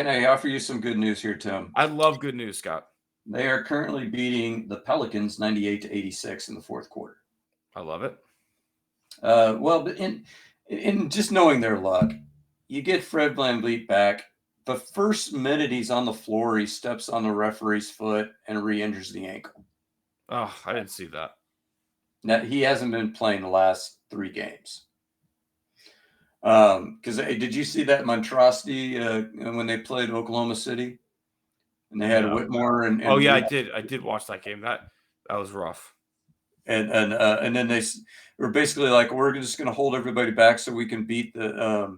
Speaker 3: I offer you some good news here, Tim?
Speaker 1: I love good news, Scott.
Speaker 3: They are currently beating the Pelicans 98-86 in the fourth quarter.
Speaker 1: I love it.
Speaker 3: Well, in just knowing their luck, you get Fred VanVleet back. The first minute he's on the floor, he steps on the referee's foot and re-injures the ankle.
Speaker 1: Oh, I didn't see that.
Speaker 3: Now, he hasn't been playing the last 3 games. Because did you see that monstrosity when they played Oklahoma City? And they had Whitmore and
Speaker 1: oh yeah, I did watch that game. That was rough.
Speaker 3: And then they were basically like, we're just going to hold everybody back so we can beat the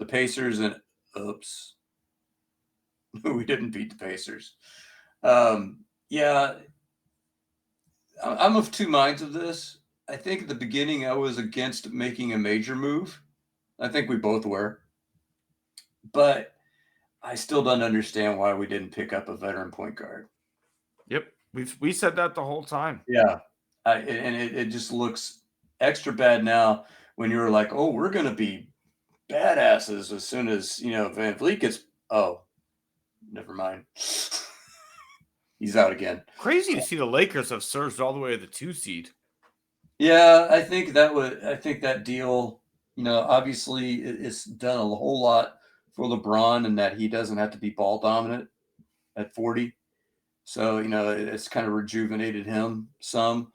Speaker 3: Pacers. And oops, we didn't beat the Pacers. Yeah, I'm of two minds of this. I think at the beginning I was against making a major move. I think we both were, but I still don't understand why we didn't pick up a veteran point guard.
Speaker 1: Yep, we said that the whole time.
Speaker 3: Yeah, and it just looks extra bad now when you're like, oh, we're going to be badasses as soon as VanVleet gets. Oh, never mind. He's out again.
Speaker 1: Crazy to see the Lakers have surged all the way to the 2 seed.
Speaker 3: Yeah, I think that deal. Obviously it's done a whole lot for LeBron and that he doesn't have to be ball dominant at 40. So, it's kind of rejuvenated him some.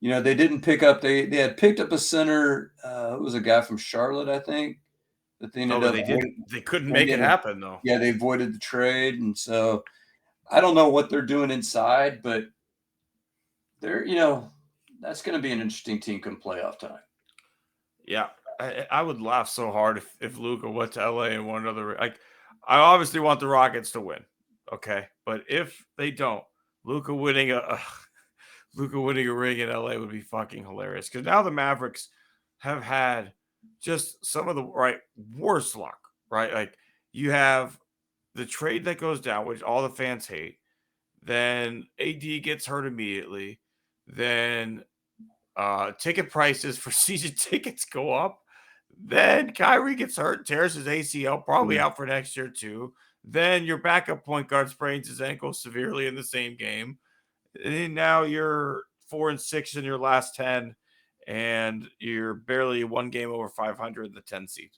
Speaker 3: They didn't pick up, they had picked up a center. It was a guy from Charlotte, I think. But
Speaker 1: they couldn't make it happen, though.
Speaker 3: Yeah, they avoided the trade. And so I don't know what they're doing inside, but they're, that's going to be an interesting team come playoff time.
Speaker 1: Yeah. I would laugh so hard if Luka went to LA and won another. I obviously want the Rockets to win, okay? But if they don't, Luka winning a ring in LA would be fucking hilarious. Because now the Mavericks have had just some of the worst luck, right? Like you have the trade that goes down, which all the fans hate. Then AD gets hurt immediately. Then ticket prices for season tickets go up. Then Kyrie gets hurt, tears his ACL, probably out for next year too. Then your backup point guard sprains his ankle severely in the same game. And now you're 4-6 in your last 10, and you're barely 1 game over 500 in the 10 seed.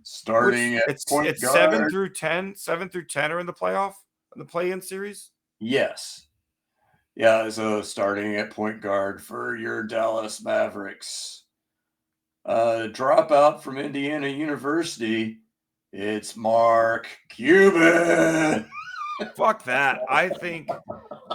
Speaker 3: Starting at point
Speaker 1: it's
Speaker 3: guard.
Speaker 1: 7 through 10. 7 through 10 are in the playoff, in the play-in series.
Speaker 3: Yes. Yeah, so starting at point guard for your Dallas Mavericks. Dropout from Indiana University, it's Mark Cuban.
Speaker 1: Fuck that. I think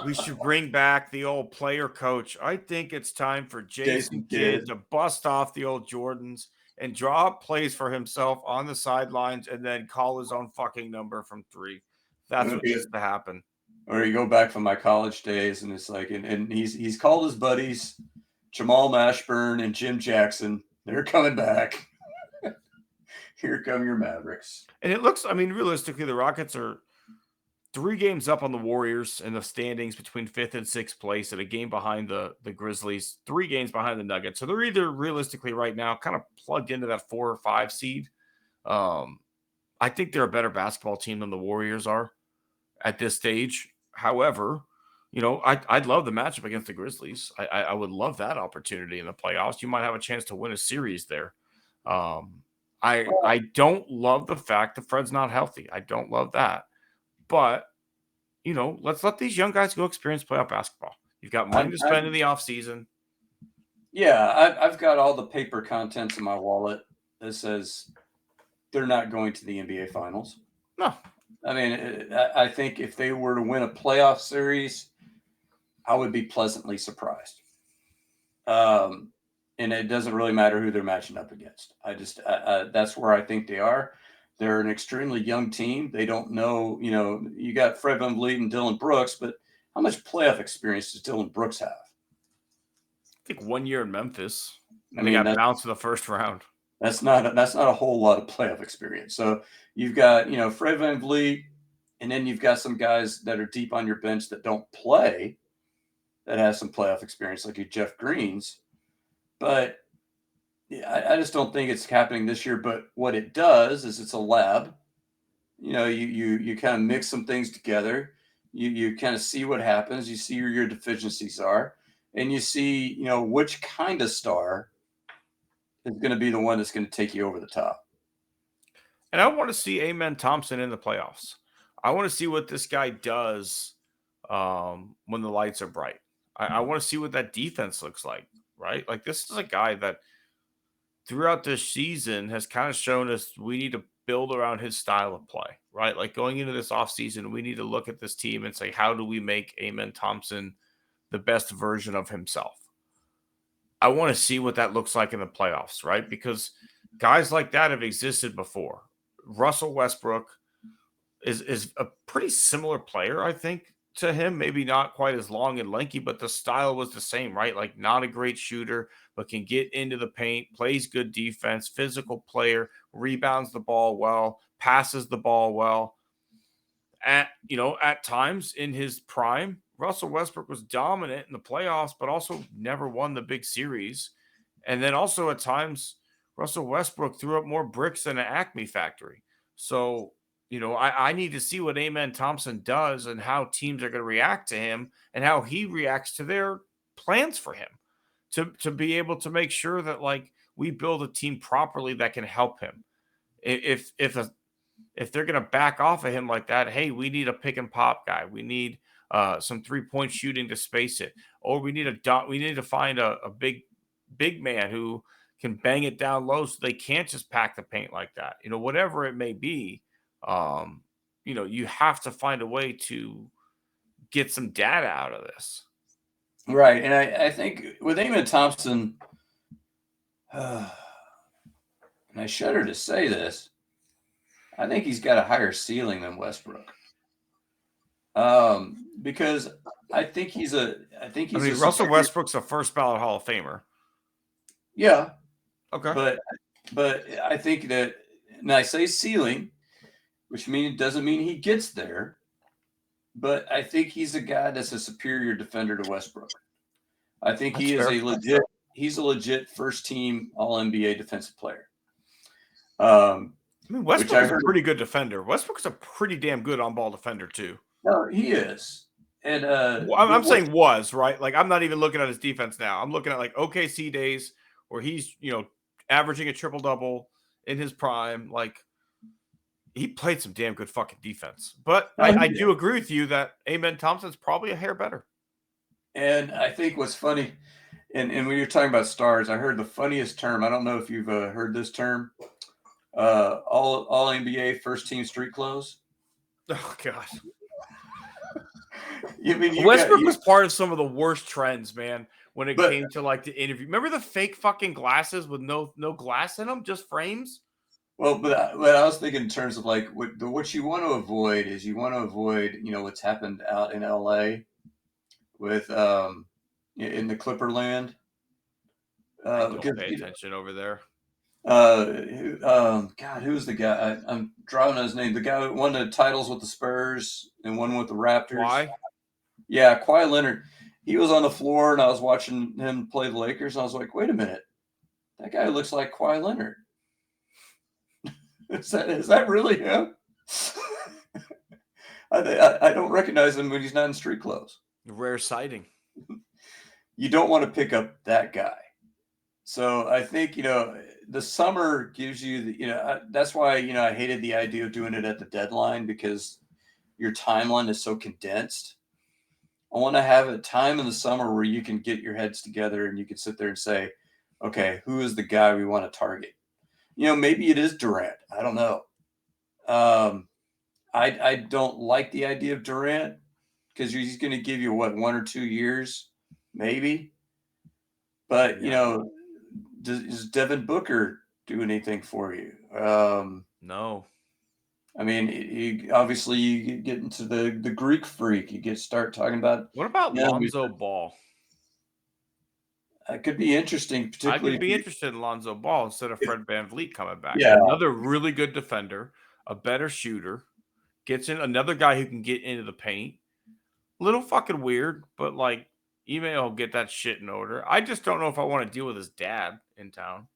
Speaker 1: we should bring back the old player coach. I think it's time for Jason Kidd to bust off the old Jordans and draw up plays for himself on the sidelines and then call his own fucking number from 3. That's what needs to happen.
Speaker 3: Or you go back from my college days and it's like, and he's called his buddies, Jamal Mashburn and Jim Jackson. They're coming back. Here come your Mavericks.
Speaker 1: And it looks, realistically, the Rockets are 3 games up on the Warriors in the standings between 5th and 6th place and a game behind the Grizzlies, 3 games behind the Nuggets. So they're either realistically right now kind of plugged into that 4 or 5 seed. I think they're a better basketball team than the Warriors are at this stage. However, I'd love the matchup against the Grizzlies. I would love that opportunity in the playoffs. You might have a chance to win a series there. I don't love the fact that Fred's not healthy. I don't love that. But, let's let these young guys go experience playoff basketball. You've got money to spend in the offseason.
Speaker 3: Yeah, I've got all the paper contents in my wallet that says they're not going to the NBA Finals.
Speaker 1: No.
Speaker 3: I think if they were to win a playoff series, I would be pleasantly surprised. And it doesn't really matter who they're matching up against. That's where I think they are. They're an extremely young team. They don't know, you got Fred VanVleet and Dylan Brooks, but how much playoff experience does Dylan Brooks have?
Speaker 1: I think 1 year in Memphis. And they got bounced in the first round.
Speaker 3: That's not a whole lot of playoff experience. So you've got, Fred VanVleet, and then you've got some guys that are deep on your bench that don't play, that have some playoff experience, like your Jeff Greens. But I just don't think it's happening this year. But what it does is it's a lab. You kind of mix some things together. You kind of see what happens. You see where your deficiencies are, and you see, which kind of star is going to be the one that's going to take you over the top.
Speaker 1: And I want to see Amen Thompson in the playoffs. I want to see what this guy does when the lights are bright. I want to see what that defense looks like, right? Like, this is a guy that throughout this season has kind of shown us we need to build around his style of play, right? Like, going into this offseason, we need to look at this team and say, how do we make Amen Thompson the best version of himself? I want to see what that looks like in the playoffs, right? Because guys like that have existed before. Russell Westbrook is a pretty similar player, I think, to him. Maybe not quite as long and lanky, but the style was the same, right? Like, not a great shooter, but can get into the paint, plays good defense, physical player, rebounds the ball well, passes the ball well. At times in his prime, Russell Westbrook was dominant in the playoffs, but also never won the big series. And then also at times, Russell Westbrook threw up more bricks than an Acme factory. So, I need to see what Amen Thompson does and how teams are going to react to him and how he reacts to their plans for him to be able to make sure that, like, we build a team properly that can help him. If they're going to back off of him like that, hey, we need a pick and pop guy. We need some 3-point shooting to space it, or we need to find a big man who can bang it down low so they can't just pack the paint like that. Whatever it may be, you have to find a way to get some data out of this.
Speaker 3: Right. And I think with Amen Thompson, and I shudder to say this, I think he's got a higher ceiling than Westbrook. Because I think he's
Speaker 1: Russell Westbrook's a first ballot Hall of Famer.
Speaker 3: Yeah.
Speaker 1: Okay.
Speaker 3: But I think that, and I say ceiling, which doesn't mean he gets there, but I think he's a guy that's a superior defender to Westbrook. I think he's a legit first team All-NBA defensive player.
Speaker 1: Westbrook's a pretty good defender. Westbrook's a pretty damn good on-ball defender too.
Speaker 3: No, he is. And
Speaker 1: I'm saying was, right? Like, I'm not even looking at his defense now. I'm looking at, like, OKC days where he's, averaging a triple-double in his prime. Like, he played some damn good fucking defense. But I do agree with you that Amen Thompson's probably a hair better.
Speaker 3: And I think what's funny, and when you're talking about stars, I heard the funniest term. I don't know if you've heard this term. All NBA first team street clothes.
Speaker 1: Oh gosh.
Speaker 3: Westbrook
Speaker 1: was part of some of the worst trends, man, when it came to, like, the interview. Remember the fake fucking glasses with no glass in them, just frames?
Speaker 3: Well, but I was thinking in terms of, like, what you want to avoid is what's happened out in LA with in the Clipper land.
Speaker 1: Don't pay attention over there.
Speaker 3: God, who's the guy? I'm drawing on his name. The guy who won the titles with the Spurs and one with the Raptors.
Speaker 1: Why?
Speaker 3: Yeah, Kawhi Leonard. He was on the floor, and I was watching him play the Lakers, and I was like, wait a minute. That guy looks like Kawhi Leonard. Is that really him? I don't recognize him when he's not in street clothes.
Speaker 1: Rare sighting.
Speaker 3: You don't want to pick up that guy. So I think, the summer gives you that's why, I hated the idea of doing it at the deadline, because your timeline is so condensed. I want to have a time in the summer where you can get your heads together and you can sit there and say, okay, who is the guy we want to target? Maybe it is Durant. I don't know. I don't like the idea of Durant, because he's going to give you 1 or 2 years, maybe. But, does Devin Booker do anything for you?
Speaker 1: No.
Speaker 3: I mean, obviously you get into the Greek freak. You start talking about.
Speaker 1: What about Lonzo Ball?
Speaker 3: It could be interesting,
Speaker 1: I
Speaker 3: particularly.
Speaker 1: could be interested in Lonzo Ball instead of Fred VanVleet coming back.
Speaker 3: Yeah,
Speaker 1: Another really good defender, a better shooter, gets in another guy who can get into the paint. Little fucking weird, but like email will get that shit in order. I just don't know if I want to deal with his dad in town.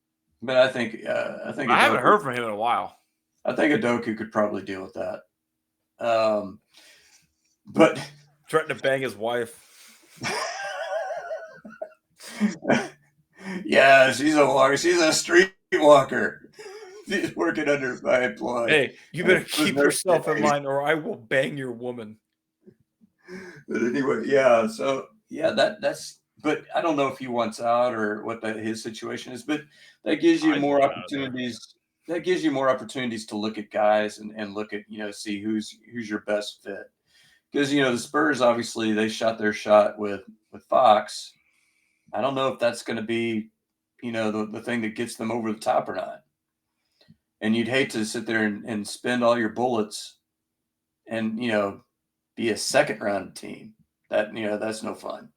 Speaker 3: but I think
Speaker 1: I haven't heard from him in a while.
Speaker 3: I think Udoka could probably deal with that. But
Speaker 1: Threatened to bang his wife.
Speaker 3: yeah, she's a street walker. She's working under my employee.
Speaker 1: Hey, you better keep yourself in line or I will bang your woman.
Speaker 3: But anyway, yeah. So yeah, that's. But I don't know if he wants out or what his situation is. But that gives you more opportunities. That gives you more opportunities to look at guys and look at see who's your best fit. Because the Spurs obviously they shot their shot with Fox. I don't know if that's going to be the thing that gets them over the top or not. And you'd hate to sit there and spend all your bullets and be a second round team. That that's no fun.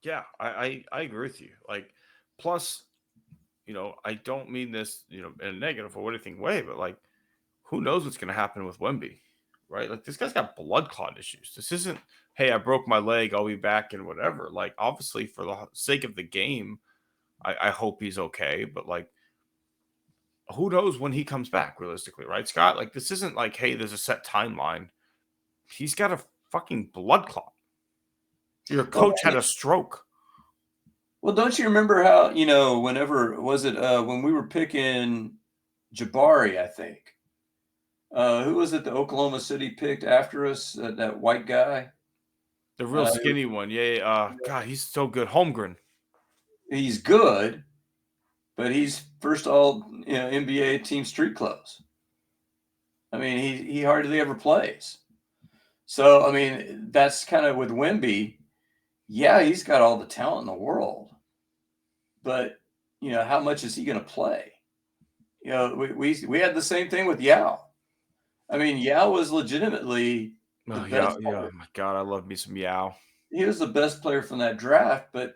Speaker 1: Yeah, I agree with you. Like, plus, I don't mean this, in a negative or anything way, but like, who knows what's going to happen with Wemby, right? Like, this guy's got blood clot issues. This isn't, hey, I broke my leg, I'll be back and whatever. Like, obviously, for the sake of the game, I hope he's okay. But like, who knows when he comes back, realistically, right, Scott? Like, this isn't like, hey, there's a set timeline. He's got a fucking blood clot. Your coach had a stroke.
Speaker 3: Well, don't you remember how, whenever was it when we were picking Jabari, I think. Who was it the Oklahoma City picked after us? That white guy?
Speaker 1: The real skinny one. Yeah. God, he's so good. Holmgren.
Speaker 3: He's good, but he's first all NBA team street clothes. I mean, he hardly ever plays. So, I mean, that's kind of with Wemby. Yeah, he's got all the talent in the world. But, how much is he going to play? We had the same thing with Yao. I mean, Yao was legitimately the best player.
Speaker 1: Oh my God, I love me some Yao.
Speaker 3: He was the best player from that draft, but,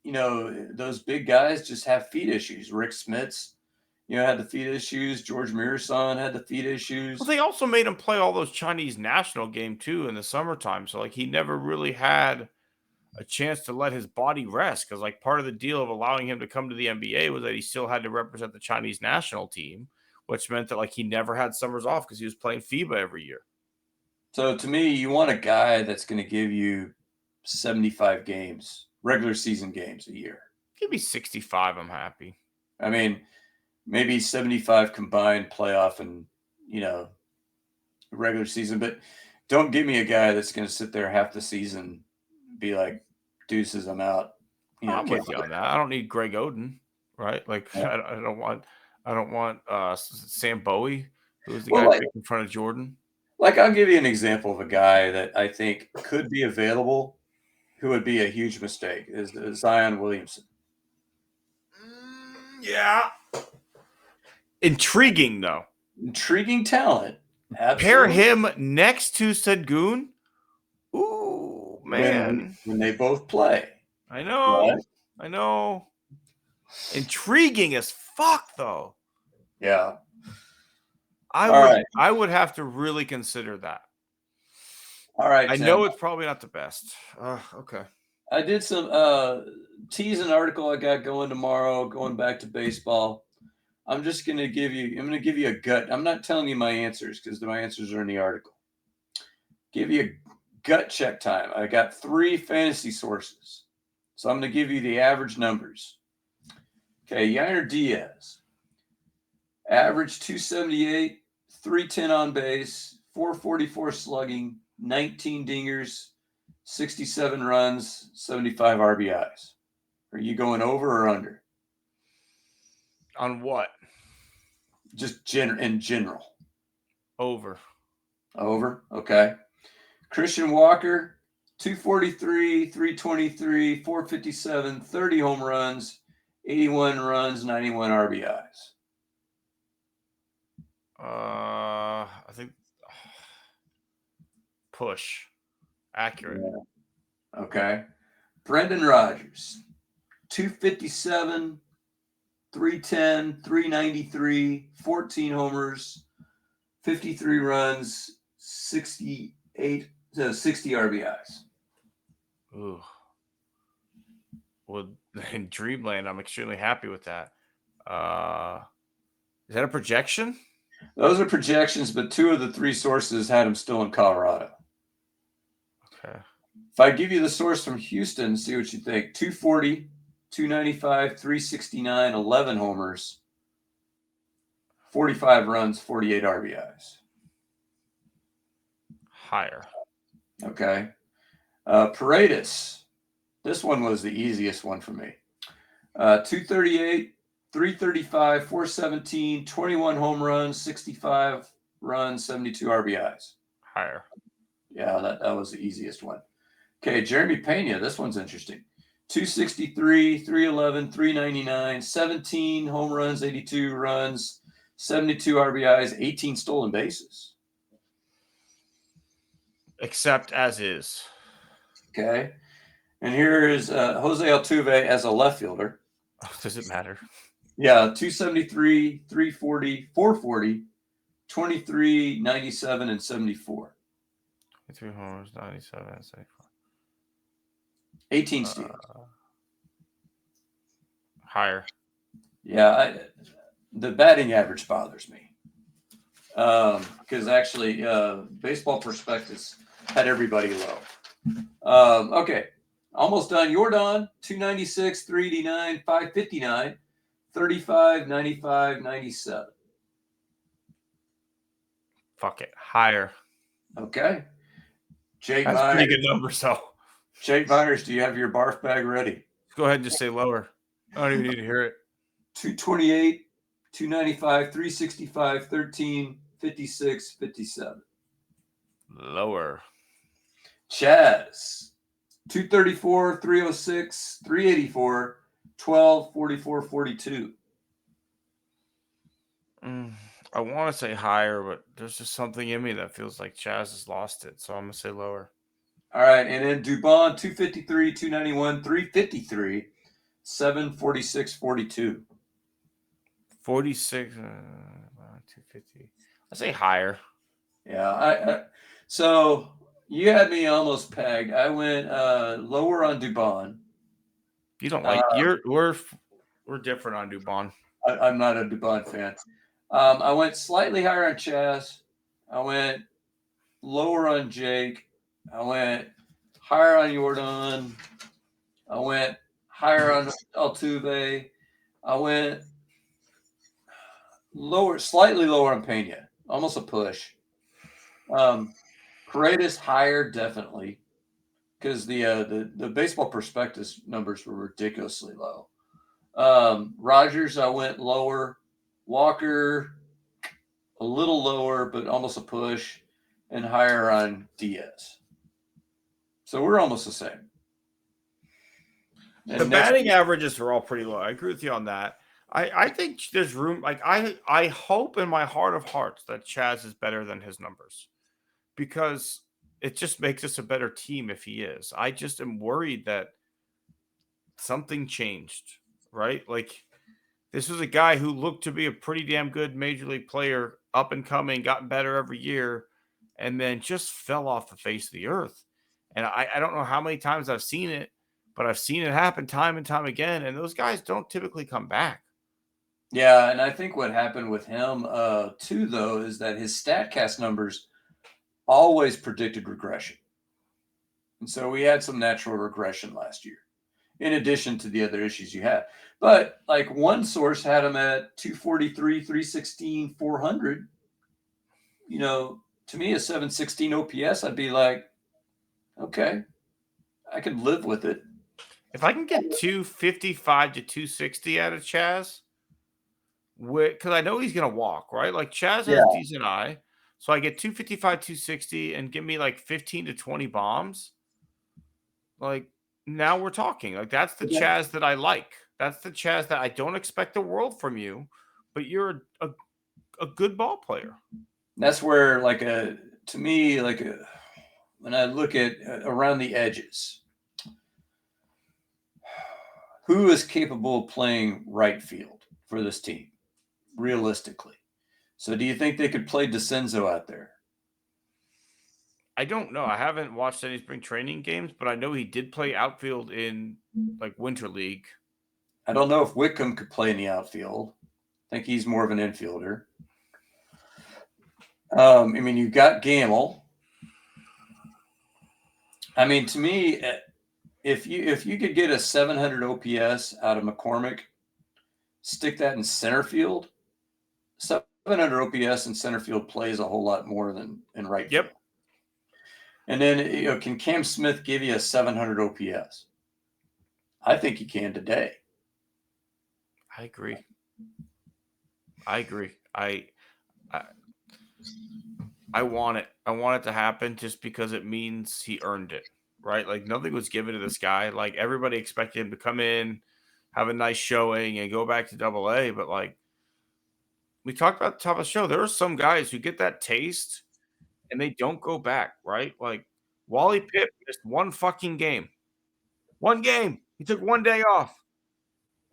Speaker 3: those big guys just have feet issues. Rick Smits, had the feet issues. George Mirasan had the feet issues.
Speaker 1: Well, they also made him play all those Chinese national game too in the summertime. So like he never really had a chance to let his body rest because like part of the deal of allowing him to come to the NBA was that he still had to represent the Chinese national team, which meant that like he never had summers off because he was playing FIBA every year.
Speaker 3: So to me, you want a guy that's going to give you 75 games, regular season games a year.
Speaker 1: Give me 65. I'm happy.
Speaker 3: I mean, maybe 75 combined playoff and, regular season, but don't give me a guy that's going to sit there half the season, be like, deuces, I'm out.
Speaker 1: I'm with you on that. I don't need Greg Oden, right? Like
Speaker 3: Yeah.
Speaker 1: I don't want Sam Bowie, who was the guy picked in front of Jordan.
Speaker 3: Like, I'll give you an example of a guy that I think could be available, who would be a huge mistake, is Zion Williamson.
Speaker 1: Yeah. Intriguing, though.
Speaker 3: Intriguing talent. Absolutely.
Speaker 1: Pair him next to Sengun. Ooh, man.
Speaker 3: When they both play.
Speaker 1: I know.
Speaker 3: Right?
Speaker 1: I know. Intriguing as fuck, though.
Speaker 3: Yeah.
Speaker 1: I would have to really consider that.
Speaker 3: All right.
Speaker 1: I know it's probably not the best. Okay.
Speaker 3: I did some tease an article I got going tomorrow, going back to baseball. I'm going to give you a gut. I'm not telling you my answers because my answers are in the article. Give you a gut check time. I got 3 fantasy sources. So I'm going to give you the average numbers. Okay, Yainer Diaz. Average 278, 310 on base, 444 slugging, 19 dingers, 67 runs, 75 RBIs. Are you going over or under?
Speaker 1: On what?
Speaker 3: Just in general.
Speaker 1: Over.
Speaker 3: Over, okay. Christian Walker, 243, 323, 457, 30 home runs, 81 runs, 91 RBIs.
Speaker 1: I think push. Accurate.
Speaker 3: Yeah. Okay. Brendan Rodgers, 257, 310, 393, 14 homers, 53 runs, 60 RBIs.
Speaker 1: Ooh. Well, in Dreamland, I'm extremely happy with that. Is that a projection?
Speaker 3: Those are projections, but 2 of the 3 sources had him still in Colorado.
Speaker 1: Okay.
Speaker 3: If I give you the source from Houston, see what you think. 240, 295, 369, 11 homers, 45 runs, 48 RBIs.
Speaker 1: Higher.
Speaker 3: Okay. Paredes. This one was the easiest one for me. 238, 335, 417, 21 home runs, 65 runs, 72 RBIs.
Speaker 1: Higher.
Speaker 3: Yeah, that was the easiest one. Okay, Jeremy Pena. This one's interesting. 263, 311, 399, 17 home runs, 82 runs, 72 RBIs, 18 stolen bases.
Speaker 1: Except as is.
Speaker 3: Okay. And here is Jose Altuve as a left fielder.
Speaker 1: Does it matter?
Speaker 3: Yeah, 273, 340, 440, 23, 97, and 74.
Speaker 1: 3 homers, 97, and 74.
Speaker 3: 18 steals.
Speaker 1: Higher.
Speaker 3: Yeah, the batting average bothers me. Because actually, Baseball Prospectus had everybody low. Okay, almost done. Jordan, 296, 389, 559, 35, 95, 97.
Speaker 1: Fuck it. Higher.
Speaker 3: Okay. Jake
Speaker 1: That's
Speaker 3: Myers.
Speaker 1: pretty good numbers, though.
Speaker 3: Jake Myers, do you have your barf bag ready?
Speaker 1: Go ahead and just say lower. I don't even need to hear it.
Speaker 3: 228, 295, 365, 13, 56, 57.
Speaker 1: Lower.
Speaker 3: Chaz, 234, 306, 384, 12, 44, 42.
Speaker 1: I want to say higher, but there's just something in me that feels like Chaz has lost it, so I'm going to say lower.
Speaker 3: All right, and then Dubon, 253, 291, 353, 746, 42.
Speaker 1: 46, 250. I say higher.
Speaker 3: Yeah, so you had me almost pegged. I went lower on Dubon.
Speaker 1: You don't like we're different on Dubon.
Speaker 3: I'm not a Dubon fan. I went slightly higher on Chaz. I went lower on Jake. I went higher on Jordan. I went higher on Altuve. I went slightly lower on Pena. Almost a push. Paredes higher, definitely, because the Baseball Prospectus numbers were ridiculously low. Rogers, I went lower. Walker, a little lower, but almost a push, and higher on Diaz. So we're almost the same.
Speaker 1: The batting averages are all pretty low. I agree with you on that. I think there's room. Like I hope in my heart of hearts that Chaz is better than his numbers, because it just makes us a better team if he is. I just am worried that something changed, right? Like, this was a guy who looked to be a pretty damn good major league player, up and coming, gotten better every year, and then just fell off the face of the earth. And I don't know how many times I've seen it, but I've seen it happen time and time again, and those guys don't typically come back.
Speaker 3: Yeah, and I think what happened with him, too, though, is that his StatCast numbers always predicted regression. And so we had some natural regression last year, in addition to the other issues you had. But, like, one source had him at 243, 316, 400. You know, to me, a 716 OPS, I'd be like, okay, I could live with it.
Speaker 1: If I can get 255 to 260 out of Chaz, because I know he's going to walk, right? Like, Chaz has a decent eye. So I get 255, 260, and give me like 15 to 20 bombs. Like, now we're talking. Like, that's the Chaz that I like. That's the Chaz that I don't expect the world from you, but you're a good ball player.
Speaker 3: That's where, to me, when I look at around the edges, who is capable of playing right field for this team, realistically? So do you think they could play DeCenzo out there?
Speaker 1: I don't know. I haven't watched any spring training games, but I know he did play outfield in like winter league.
Speaker 3: I don't know if Whitcomb could play in the outfield. I think he's more of an infielder. I mean, you've got Gamble. I mean, to me, if you could get a 700 OPS out of McCormick, stick that in center field. 700 OPS in center field plays a whole lot more than in right field.
Speaker 1: Yep.
Speaker 3: And then, can Cam Smith give you a 700 OPS? I think he can today.
Speaker 1: I agree. I want it. I want it to happen just because it means he earned it, right? Like nothing was given to this guy. Like everybody expected him to come in, have a nice showing, and go back to AA. But like we talked about at the top of the show, there are some guys who get that taste and they don't go back, right? Like Wally Pipp missed one fucking game. One game. He took one day off.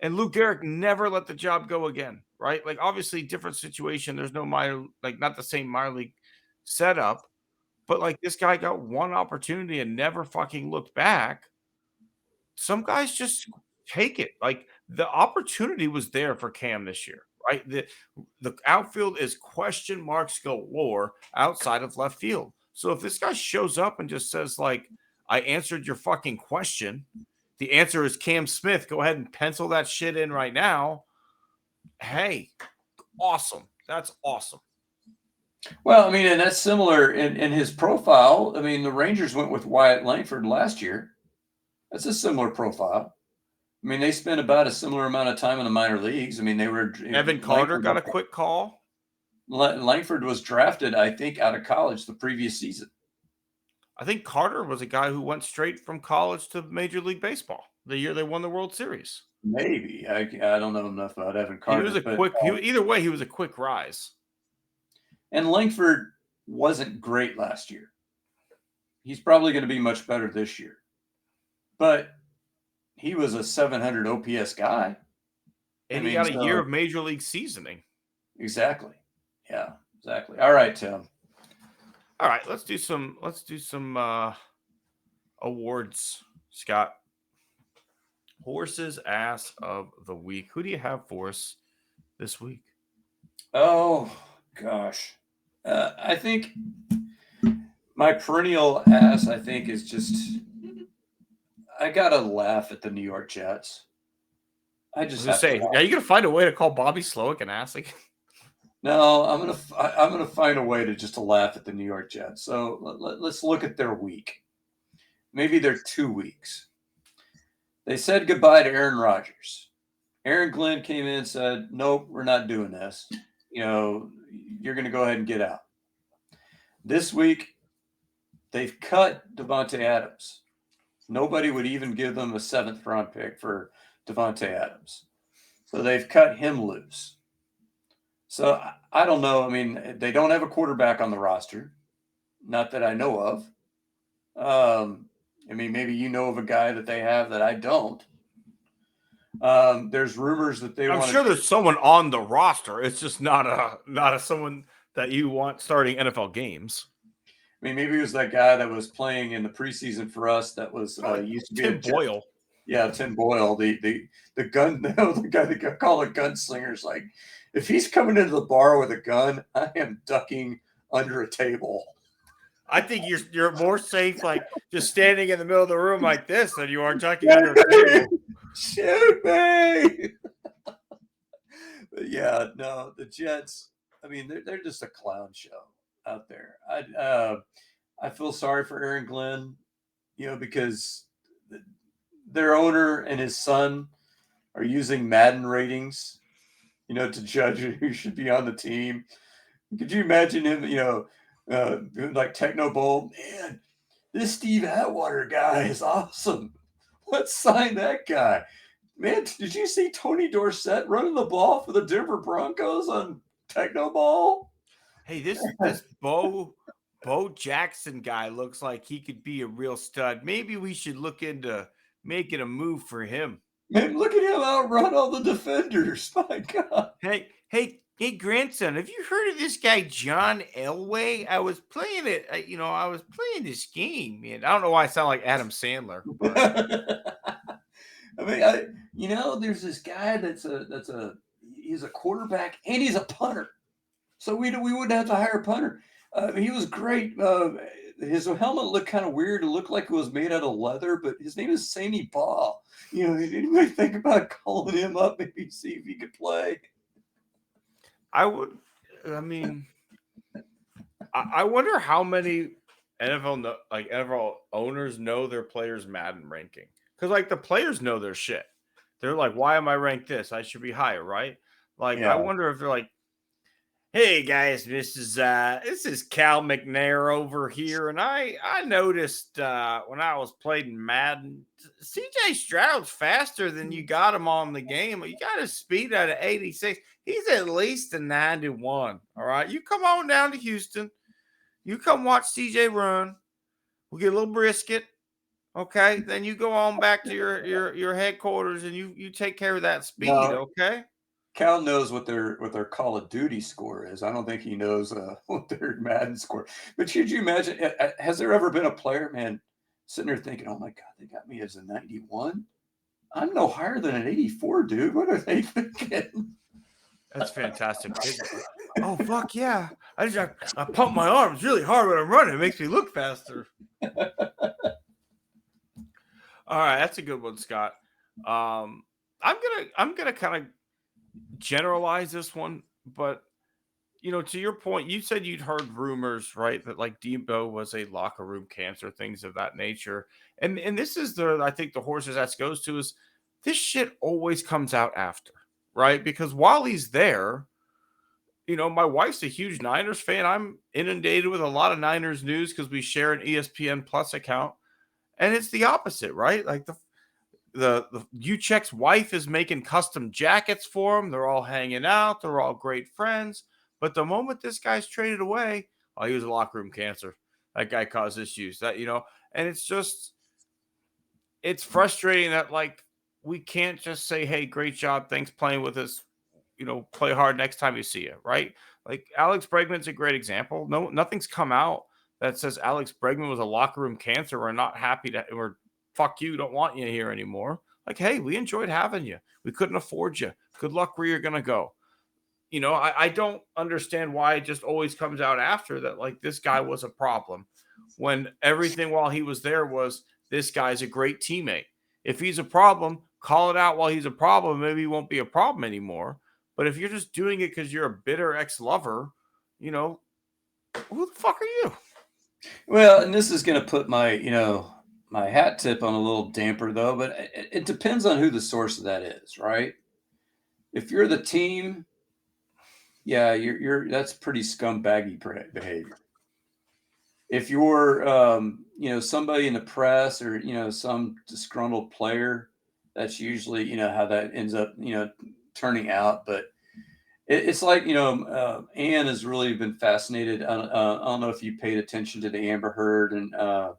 Speaker 1: And Lou Gehrig never let the job go again, right? Like obviously different situation. There's no minor, like not the same minor league setup, but like this guy got one opportunity and never fucking looked back. Some guys just take it. Like the opportunity was there for Cam this year, right? The outfield is question marks galore outside of left field. So if this guy shows up and just says like, I answered your fucking question, the answer is Cam Smith. Go ahead and pencil that shit in right now. Hey, awesome. That's awesome.
Speaker 3: Well, I mean, and that's similar in his profile. I mean, the Rangers went with Wyatt Langford last year. That's a similar profile. I mean, they spent about a similar amount of time in the minor leagues. I mean, they were
Speaker 1: Evan Carter got a quick call.
Speaker 3: Langford was drafted, I think, out of college the previous season.
Speaker 1: I think Carter was a guy who went straight from college to Major League Baseball the year they won the World Series.
Speaker 3: Maybe. I don't know enough about Evan Carter.
Speaker 1: He was either way, he was a quick rise.
Speaker 3: And Langford wasn't great last year. He's probably going to be much better this year. But he was a 700 OPS guy.
Speaker 1: And he got a year of Major League seasoning.
Speaker 3: Exactly. Yeah, exactly. All right, Tim.
Speaker 1: All right, let's do some awards, Scott. Horse's ass of the week. Who do you have for us this week?
Speaker 3: Oh gosh, I think my perennial ass. I think is just. I gotta laugh at the New York Jets. I just have
Speaker 1: say, are you gonna find a way to call Bobby Slowick an ass again?
Speaker 3: No, I'm gonna find a way to laugh at the New York Jets. So let's look at their week. Maybe their 2 weeks. They said goodbye to Aaron Rodgers. Aaron Glenn came in and said, "Nope, we're not doing this. You're going to go ahead and get out." This week, they've cut Devontae Adams. Nobody would even give them a 7th round pick for Devontae Adams. So they've cut him loose. So I don't know. I mean, they don't have a quarterback on the roster. Not that I know of. I mean, maybe you know of a guy that they have that I don't. There's rumors that they
Speaker 1: I'm sure there's someone on the roster. It's just not a someone that you want starting NFL games.
Speaker 3: I mean, maybe it was that guy that was playing in the preseason for us that was used to be
Speaker 1: Tim Boyle.
Speaker 3: Yeah, Tim Boyle, the gun, the guy that got called a gunslinger. Is like, if he's coming into the bar with a gun, I am ducking under a table.
Speaker 1: I think you're more safe, like just standing in the middle of the room like this, than you are ducking under a table.
Speaker 3: Shoot me! But yeah, no, the Jets. I mean, they're just a clown show out there. I feel sorry for Aaron Glenn, because their owner and his son are using Madden ratings, to judge who should be on the team. Could you imagine him, like Techno Bowl? Man, this Steve Atwater guy is awesome. Let's sign that guy. Man, did you see Tony Dorsett running the ball for the Denver Broncos on Techno Ball?
Speaker 1: Hey, this Bo Jackson guy looks like he could be a real stud. Maybe we should look into making a move for him.
Speaker 3: Man, look at him outrun all the defenders. My God.
Speaker 1: Hey, grandson, have you heard of this guy John Elway? I was playing it. I was playing this game, man. I don't know why I sound like Adam Sandler, but
Speaker 3: I mean, there's this guy he's a quarterback and he's a punter. So we wouldn't have to hire a punter. He was great. His helmet looked kind of weird. It looked like it was made out of leather, but his name is Sammy Baugh. Did anybody think about calling him up, maybe see if he could play?
Speaker 1: I would. I mean, I wonder how many NFL owners know their players' Madden ranking, because like the players know their shit. They're like, why am I ranked this? I should be higher, right? Like, I
Speaker 3: Yeah.
Speaker 1: wonder if they're like, hey guys, this is Cal McNair over here, and I noticed when I was playing Madden, CJ Stroud's faster than you got him on the game. You got his speed at 86. He's at least a 91. All right, you come on down to Houston. You come watch CJ run. We'll get a little brisket. Okay, then you go on back to your headquarters and you take care of that speed.
Speaker 3: No,
Speaker 1: Okay.
Speaker 3: Cal knows what their Call of Duty score is. I don't think he knows what their Madden score. But could you imagine? Has there ever been a player, man, sitting there thinking, "Oh my God, they got me as a 91. I'm no higher than an 84, dude. What are they thinking?"
Speaker 1: That's fantastic. Oh fuck yeah! I pump my arms really hard when I'm running. It makes me look faster. All right, that's a good one, Scott. I'm gonna kind of generalize this one, but to your point, you said you'd heard rumors, right, that like Debo was a locker room cancer, things of that nature, and this is I think the horses that goes to is this shit always comes out after, right? Because while he's there, my wife's a huge Niners fan. I'm inundated with a lot of Niners news because we share an ESPN Plus account, and it's the opposite, right? Like the Uchek's wife is making custom jackets for him. They're all hanging out. They're all great friends. But the moment this guy's traded away, oh, he was a locker room cancer. That guy caused issues. And it's frustrating that like we can't just say, hey, great job. Thanks playing with us. Play hard next time you see you, right? Like Alex Bregman's a great example. No, nothing's come out that says Alex Bregman was a locker room cancer. We're not happy or fuck you, don't want you here anymore. Like, hey, we enjoyed having you. We couldn't afford you. Good luck where you're gonna go. I don't understand why it just always comes out after that, like this guy was a problem when everything while he was there was this guy's a great teammate. If he's a problem, call it out while he's a problem. Maybe he won't be a problem anymore. But if you're just doing it because you're a bitter ex-lover, who the fuck are you?
Speaker 3: Well, and this is going to put my hat tip on a little damper though, but it depends on who the source of that is, right? If you're the team, yeah, that's pretty scumbaggy behavior. If you're somebody in the press or some disgruntled player, that's usually how that ends up turning out. But it's like Ann has really been fascinated. I don't know if you paid attention to the Amber Heard and oh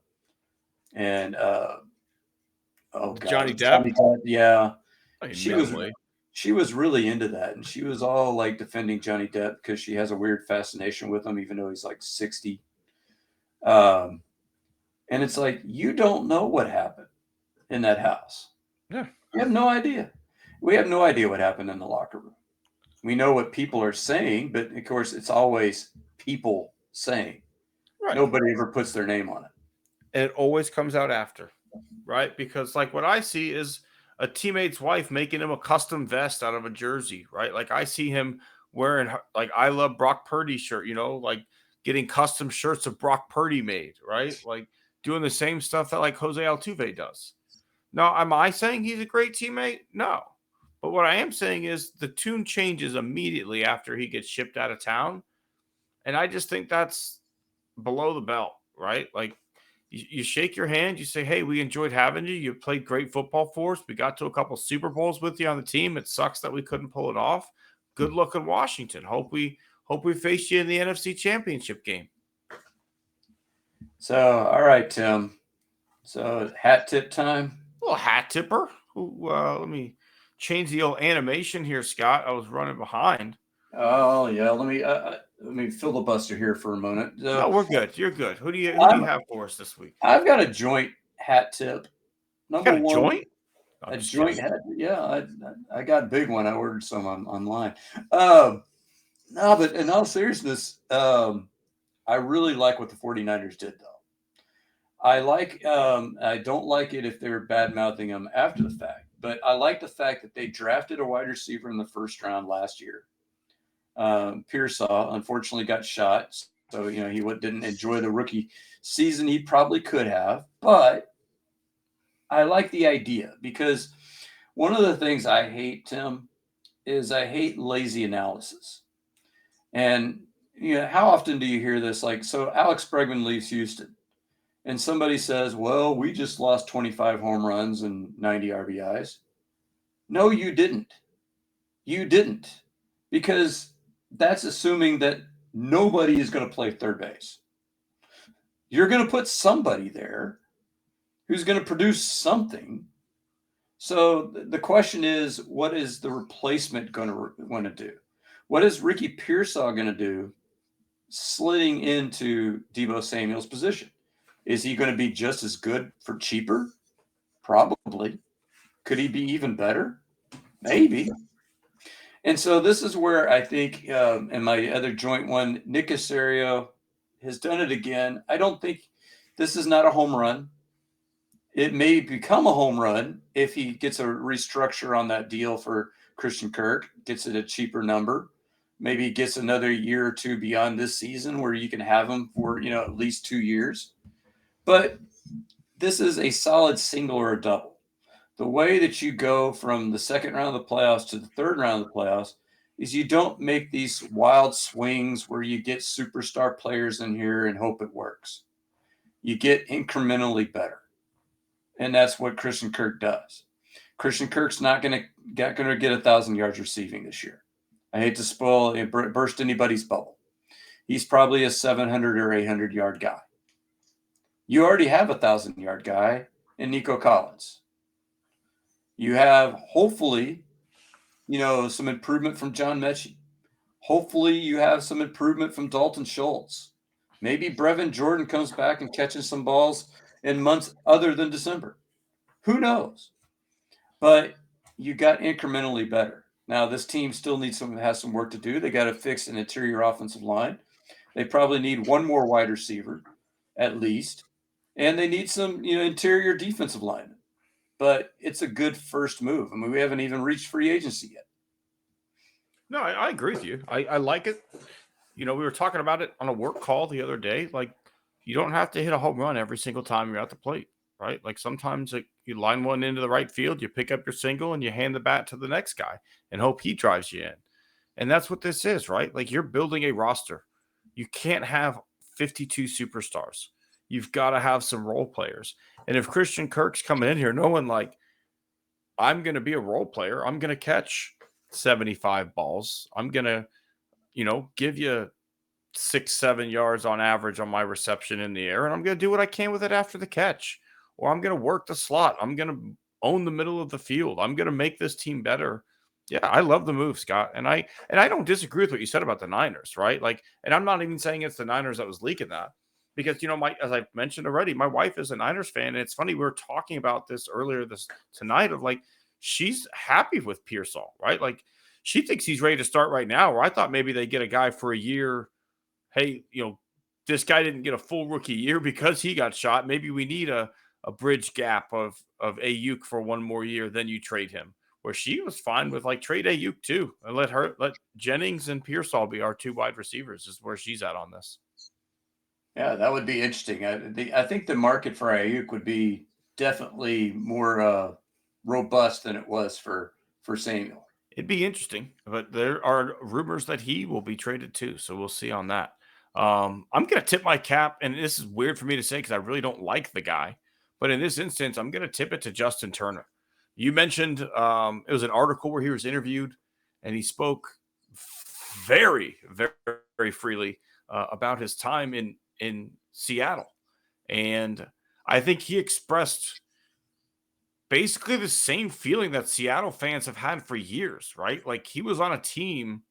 Speaker 3: God,
Speaker 1: Johnny Depp?
Speaker 3: yeah,
Speaker 1: Like,
Speaker 3: she was really into that, and she was all like defending Johnny Depp because she has a weird fascination with him, even though he's like 60. And it's like, you don't know what happened in that house.
Speaker 1: Yeah.
Speaker 3: You have no idea. We have no idea what happened in the locker room. We know what people are saying, but of course, it's always people saying.
Speaker 1: Right.
Speaker 3: Nobody ever puts their name on it.
Speaker 1: And it always comes out after, right? Because like what I see is a teammate's wife making him a custom vest out of a jersey, right? Like I see him wearing like I love Brock Purdy shirt, like getting custom shirts of Brock Purdy made, right? Like doing the same stuff that like Jose Altuve does. Now, am I saying he's a great teammate? No. But what I am saying is the tune changes immediately after he gets shipped out of town. And I just think that's below the belt, right? Like you shake your hand, you say, hey, we enjoyed having you. You played great football for us. We got to a couple Super Bowls with you on the team. It sucks that we couldn't pull it off. Good luck in Washington. Hope we face you in the NFC Championship game.
Speaker 3: So, all right, Tim. So, hat tip time.
Speaker 1: A little hat tipper. Let me change the old animation here, Scott. I was running behind.
Speaker 3: Oh yeah, let me filibuster here for a moment.
Speaker 1: No, we're good. You're good. Who do you have for us this week?
Speaker 3: I've got a joint hat tip.
Speaker 1: You
Speaker 3: Number
Speaker 1: got a
Speaker 3: one,
Speaker 1: joint? I'm
Speaker 3: a
Speaker 1: just
Speaker 3: joint
Speaker 1: kidding.
Speaker 3: hat. Yeah, I got a big one. I ordered some online. Um, no, but in all seriousness, I really like what the 49ers did, though. I don't like it if they're bad mouthing them after the fact, but I like the fact that they drafted a wide receiver in the first round last year. Pearsall unfortunately got shot, so he didn't enjoy the rookie season he probably could have. But I like the idea because one of the things I hate, Tim, is I hate lazy analysis. And how often do you hear this? Like, so Alex Bregman leaves Houston, and somebody says, "Well, we just lost 25 home runs and 90 RBIs." No, you didn't. You didn't, because that's assuming that nobody is going to play third base. You're going to put somebody there who's going to produce something. So the question is, what is the replacement going to do? What is Ricky Pearsall going to do slitting into Debo Samuel's position? Is he going to be just as good for cheaper? Probably. Could he be even better? Maybe. And so this is where I think, in my other joint one, Nick Casario has done it again. I don't think this is not a home run. It may become a home run if he gets a restructure on that deal for Christian Kirk, gets it a cheaper number, maybe gets another year or two beyond this season where you can have him for, at least 2 years. But this is a solid single or a double. The way that you go from the second round of the playoffs to the third round of the playoffs is you don't make these wild swings where you get superstar players in here and hope it works. You get incrementally better. And that's what Christian Kirk does. Christian Kirk's not going to get 1,000 yards receiving this year. I hate to spoil and burst anybody's bubble. He's probably a 700 or 800 yard guy. You already have 1,000-yard guy in Nico Collins. You have, hopefully, some improvement from John Mechie. Hopefully you have some improvement from Dalton Schultz. Maybe Brevin Jordan comes back and catches some balls in months other than December. Who knows? But you got incrementally better. Now, this team still has some work to do. They got to fix an interior offensive line. They probably need one more wide receiver, at least. And they need some, interior defensive linemen. But it's a good first move. I mean, we haven't even reached free agency yet.
Speaker 1: No, I agree with you. I like it. We were talking about it on a work call the other day. Like, you don't have to hit a home run every single time you're at the plate, right? Like, sometimes you line one into the right field, you pick up your single, and you hand the bat to the next guy and hope he drives you in. And that's what this is, right? Like, you're building a roster. You can't have 52 superstars. You've got to have some role players. And if Christian Kirk's coming in here knowing, like, I'm going to be a role player, I'm going to catch 75 balls, I'm going to, give you 6-7 yards on average on my reception in the air, and I'm going to do what I can with it after the catch, or I'm going to work the slot, I'm going to own the middle of the field, I'm going to make this team better. Yeah, I love the move, Scott, and I don't disagree with what you said about the Niners, right? Like, and I'm not even saying it's the Niners that was leaking that, because as I mentioned already, my wife is a Niners fan, and it's funny, we were talking about this earlier tonight of, like, she's happy with Pearsall, right? Like, she thinks he's ready to start right now, where I thought maybe they get a guy for a year. Hey, this guy didn't get a full rookie year because he got shot. Maybe we need a bridge gap of Ayuk for one more year, then you trade him. Where she was fine with, like, trade Ayuk too, and let Jennings and Pearsall be our two wide receivers, is where she's at on this.
Speaker 3: Yeah, that would be interesting. I think the market for Ayuk would be definitely more robust than it was for Samuel.
Speaker 1: It'd be interesting, but there are rumors that he will be traded too, so we'll see on that. I'm going to tip my cap, and this is weird for me to say because I really don't like the guy, but in this instance, I'm going to tip it to Justin Turner. You mentioned it was an article where he was interviewed, and he spoke very, very, very freely about his time in Seattle, and I think he expressed basically the same feeling that Seattle fans have had for years, right? Like he was on a team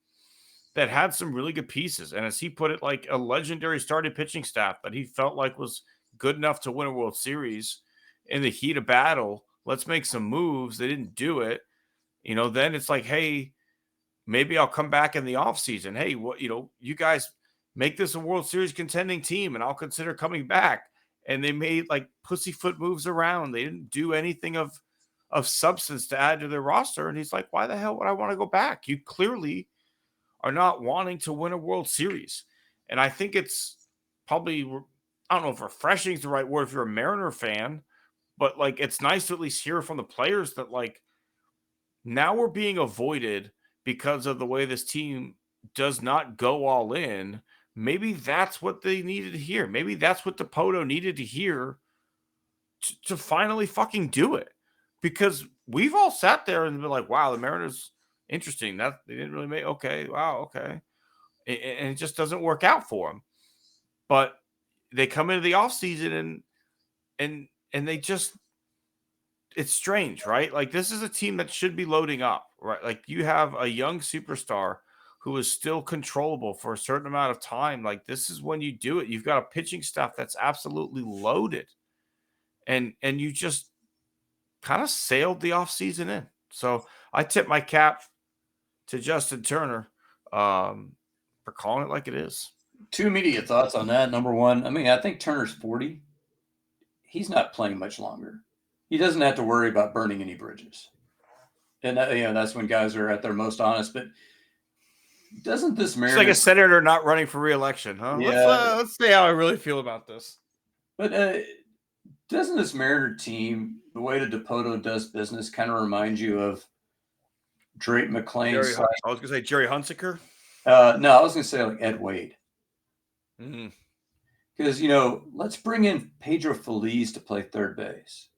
Speaker 1: that had some really good pieces. And as he put it, like a legendary starting pitching staff that he felt like was good enough to win a World Series in the heat of battle. Let's make some moves. They didn't do it. Then it's like, hey, maybe I'll come back in the offseason. Hey, what, you guys make this a World Series contending team and I'll consider coming back. And they made like pussyfoot moves around. They didn't do anything of substance to add to their roster. And he's like, why the hell would I want to go back? You clearly are not wanting to win a World Series. And I think it's probably, I don't know if refreshing is the right word if you're a Mariner fan, but like it's nice to at least hear from the players that like now we're being avoided because of the way this team does not go all in. Maybe that's what they needed to hear. Maybe that's what DePoto needed to hear to finally fucking do it. Because we've all sat there and been like, wow, the Mariners, interesting. That they didn't really make, okay, wow, okay. And it just doesn't work out for them. But they come into the offseason and they just, it's strange, right? Like this is a team that should be loading up, right? Like you have a young superstar who is still controllable for a certain amount of time. Like this is when you do it. You've got a pitching staff that's absolutely loaded. And you just kind of sailed the offseason in. So I tip my cap to Justin Turner for calling it like it is.
Speaker 3: Two immediate thoughts on that. Number one, I mean, I think Turner's 40. He's not playing much longer. He doesn't have to worry about burning any bridges. And that's when guys are at their most honest. But doesn't this Mariners...
Speaker 1: It's like a senator not running for re-election, huh?
Speaker 3: Yeah.
Speaker 1: Let's see how I really feel about this.
Speaker 3: But doesn't this Mariner team, the way that DePoto does business, kind of remind you of Drake McClain?
Speaker 1: I was going to say Jerry Hunsaker.
Speaker 3: No, I was going to say like Ed Wade.
Speaker 1: Mm-hmm.
Speaker 3: Because, let's bring in Pedro Feliz to play third base.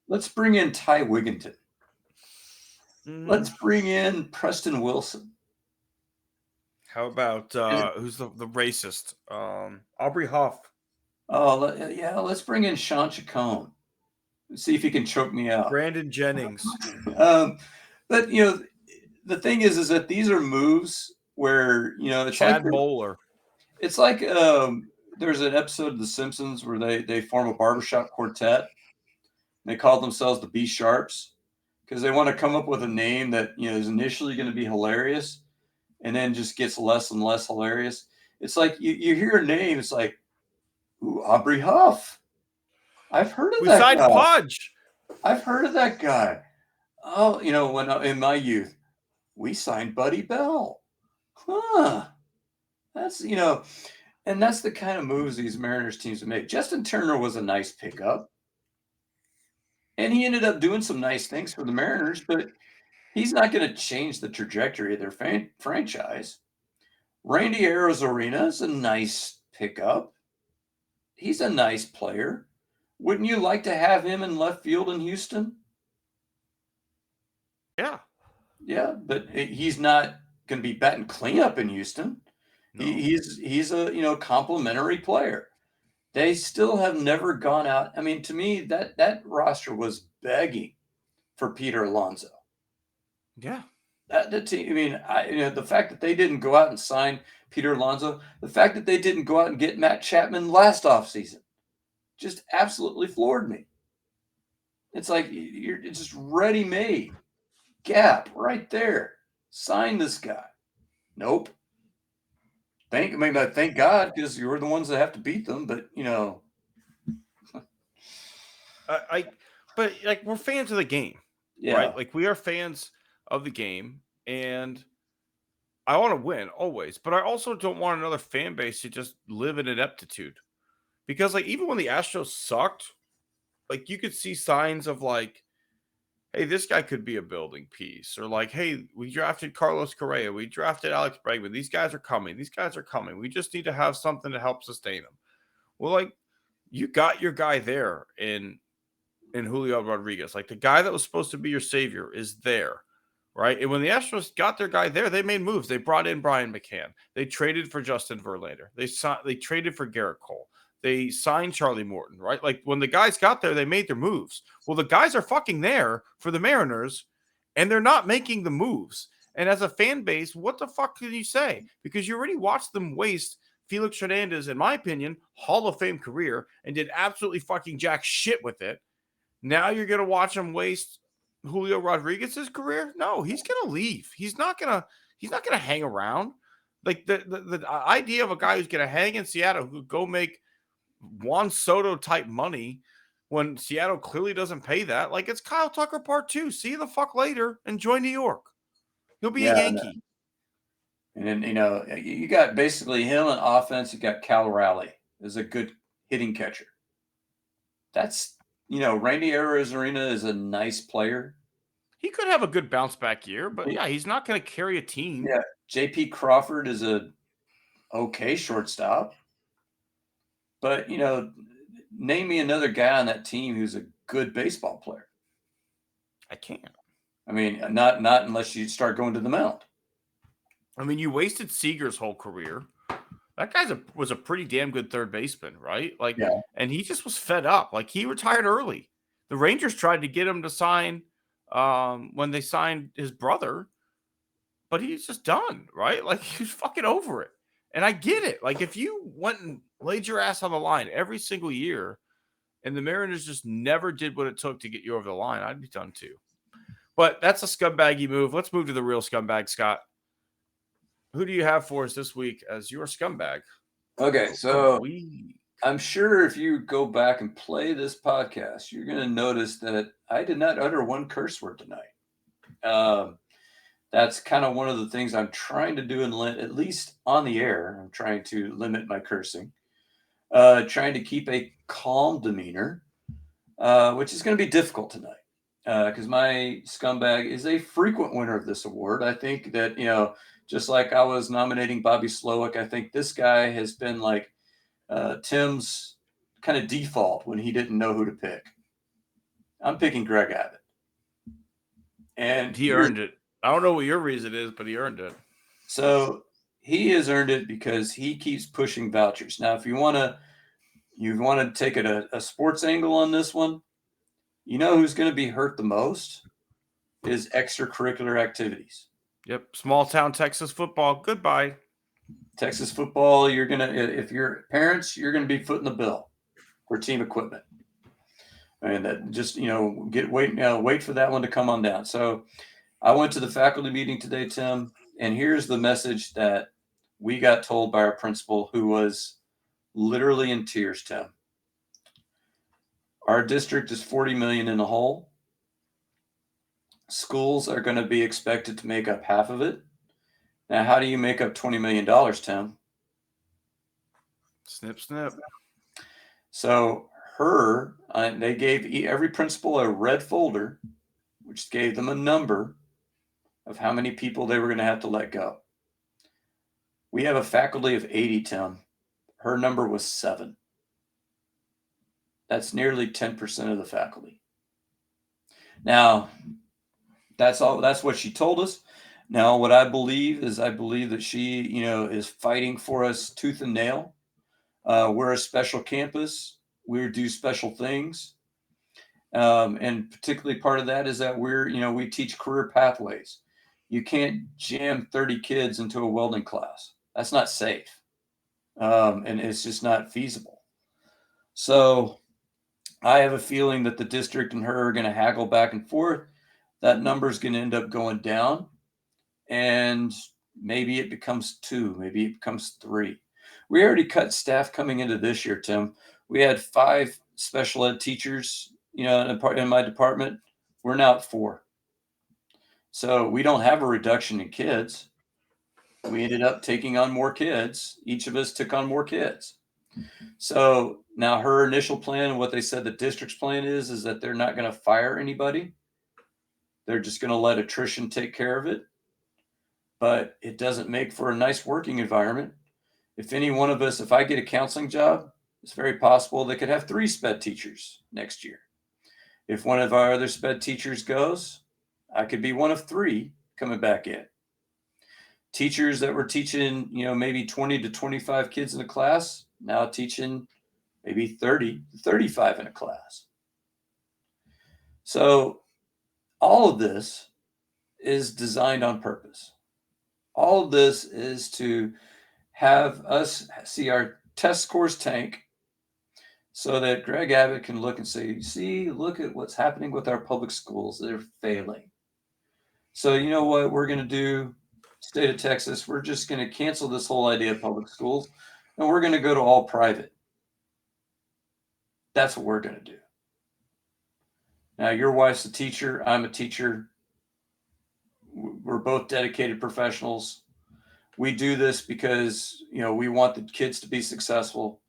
Speaker 3: Let's bring in Ty Wigginton. Let's bring in Preston Wilson.
Speaker 1: How about who's the racist? Aubrey Huff.
Speaker 3: Oh, yeah, let's bring in Sean Chacon. See if he can choke me out.
Speaker 1: Brandon Jennings.
Speaker 3: But, the thing is that these are moves where, it's
Speaker 1: Chad
Speaker 3: like
Speaker 1: Bowler.
Speaker 3: It's like there's an episode of The Simpsons where they form a barbershop quartet. They call themselves the B Sharps because they want to come up with a name that is initially going to be hilarious and then just gets less and less hilarious. It's like you hear a name, it's like, ooh, Aubrey Huff. I've heard of that guy. We signed
Speaker 1: Pudge.
Speaker 3: I've heard of that guy. Oh, when in my youth, we signed Buddy Bell. Huh. That's, and that's the kind of moves these Mariners teams make. Justin Turner was a nice pickup. And he ended up doing some nice things for the Mariners, but he's not going to change the trajectory of their franchise. Randy Arozarena is a nice pickup. He's a nice player. Wouldn't you like to have him in left field in Houston?
Speaker 1: Yeah.
Speaker 3: Yeah, but he's not going to be batting cleanup in Houston. No. He's a complimentary player. They still have never gone out. I mean, to me, that roster was begging for Peter Alonso.
Speaker 1: Yeah.
Speaker 3: That team. I mean, the fact that they didn't go out and sign Peter Alonso, the fact that they didn't go out and get Matt Chapman last offseason, just absolutely floored me. It's like it's just ready-made. Gap right there. Sign this guy. Nope. Thank God, because you're the ones that have to beat them. But
Speaker 1: but like we're fans of the game, right? Like we are fans of the game, and I want to win always. But I also don't want another fan base to just live in ineptitude, because like even when the Astros sucked, like you could see signs of like, hey, this guy could be a building piece, or like, hey, we drafted Carlos Correa, we drafted Alex Bregman. These guys are coming. We just need to have something to help sustain them. Well, like you got your guy there in Julio Rodriguez, like the guy that was supposed to be your savior is there, right? And when the Astros got their guy there, they made moves. They brought in Brian McCann. They traded for Justin Verlander. They traded for Garrett Cole. they signed Charlie Morton, right? Like when the guys got there, they made their moves. Well, the guys are fucking there for the Mariners, and they're not making the moves. And as a fan base, what the fuck can you say? Because you already watched them waste Felix Hernandez, in my opinion, Hall of Fame career, and did absolutely fucking jack shit with it. Now you're gonna watch him waste Julio Rodriguez's career? No, he's gonna leave. He's not gonna hang around. Like the idea of a guy who's gonna hang in Seattle who go make Juan Soto type money when Seattle clearly doesn't pay that. Like it's Kyle Tucker part 2. See you the fuck later. Enjoy New York. He'll be a Yankee.
Speaker 3: And then, you got basically him on offense. You got Cal Raleigh as a good hitting catcher. That's, Randy Arozarena is a nice player.
Speaker 1: He could have a good bounce back year, but yeah, he's not going to carry a team.
Speaker 3: Yeah, J.P. Crawford is a okay shortstop. But, name me another guy on that team who's a good baseball player.
Speaker 1: I can't.
Speaker 3: I mean, not unless you start going to the mound.
Speaker 1: I mean, you wasted Seager's whole career. That guy was a pretty damn good third baseman, right? Like, yeah. And he just was fed up. Like, he retired early. The Rangers tried to get him to sign when they signed his brother, but he's just done, right? Like, he was fucking over it. And I get it. Like, if you went and laid your ass on the line every single year and the Mariners just never did what it took to get you over the line, I'd be done too. But that's a scumbaggy move. Let's move to the real scumbag, Scott. Who do you have for us this week as your scumbag?
Speaker 3: Okay, so I'm sure if you go back and play this podcast, you're going to notice that I did not utter one curse word tonight. That's kind of one of the things I'm trying to do, at least on the air. I'm trying to limit my cursing, trying to keep a calm demeanor, which is going to be difficult tonight because my scumbag is a frequent winner of this award. I think that, just like I was nominating Bobby Slowick, I think this guy has been like Tim's kind of default when he didn't know who to pick. I'm picking Greg Abbott. And
Speaker 1: he earned it. I don't know what your reason is, but he earned it.
Speaker 3: So he has earned it because he keeps pushing vouchers. Now, if you want to take it a sports angle on this one, who's going to be hurt the most is extracurricular activities.
Speaker 1: Yep. Small town Texas football. Goodbye. Texas
Speaker 3: football, if you're parents, you're going to be footing the bill for team equipment. And that just, wait for that one to come on down. So I went to the faculty meeting today, Tim, and here's the message that we got told by our principal, who was literally in tears, Tim. Our district is $40 million in the hole. Schools are going to be expected to make up half of it. Now, how do you make up $20 million, Tim?
Speaker 1: Snip, snip.
Speaker 3: So they gave every principal a red folder, which gave them a number of how many people they were going to have to let go. We have a faculty of 80, Tim. Her number was 7. That's nearly 10% of the faculty. Now, that's what she told us. Now, what I believe that she, is fighting for us tooth and nail. We're a special campus. We do special things. And particularly part of that is that we teach career pathways. You can't jam 30 kids into a welding class. That's not safe. And it's just not feasible. So I have a feeling that the district and her are going to haggle back and forth. That number is going to end up going down. And maybe it becomes 2, maybe it becomes 3. We already cut staff coming into this year, Tim. We had 5 special ed teachers, in my department. We're now at 4. So we don't have a reduction in kids. We ended up taking on more kids. Each of us took on more kids. So now her initial plan and what they said the district's plan is that they're not going to fire anybody. They're just going to let attrition take care of it. But it doesn't make for a nice working environment. If any one of us, if I get a counseling job, it's very possible they could have 3 sped teachers next year. If one of our other sped teachers goes, I could be one of 3 coming back in. Teachers that were teaching, maybe 20 to 25 kids in a class, now teaching maybe 30 to 35 in a class. So all of this is designed on purpose. All of this is to have us see our test scores tank so that Greg Abbott can look and say, see, look at what's happening with our public schools. They're failing. So you know what we're going to do, state of Texas? We're just going to cancel this whole idea of public schools, and we're going to go to all private. That's what we're going to do. Now, your wife's a teacher. I'm a teacher. We're both dedicated professionals. We do this because, we want the kids to be successful.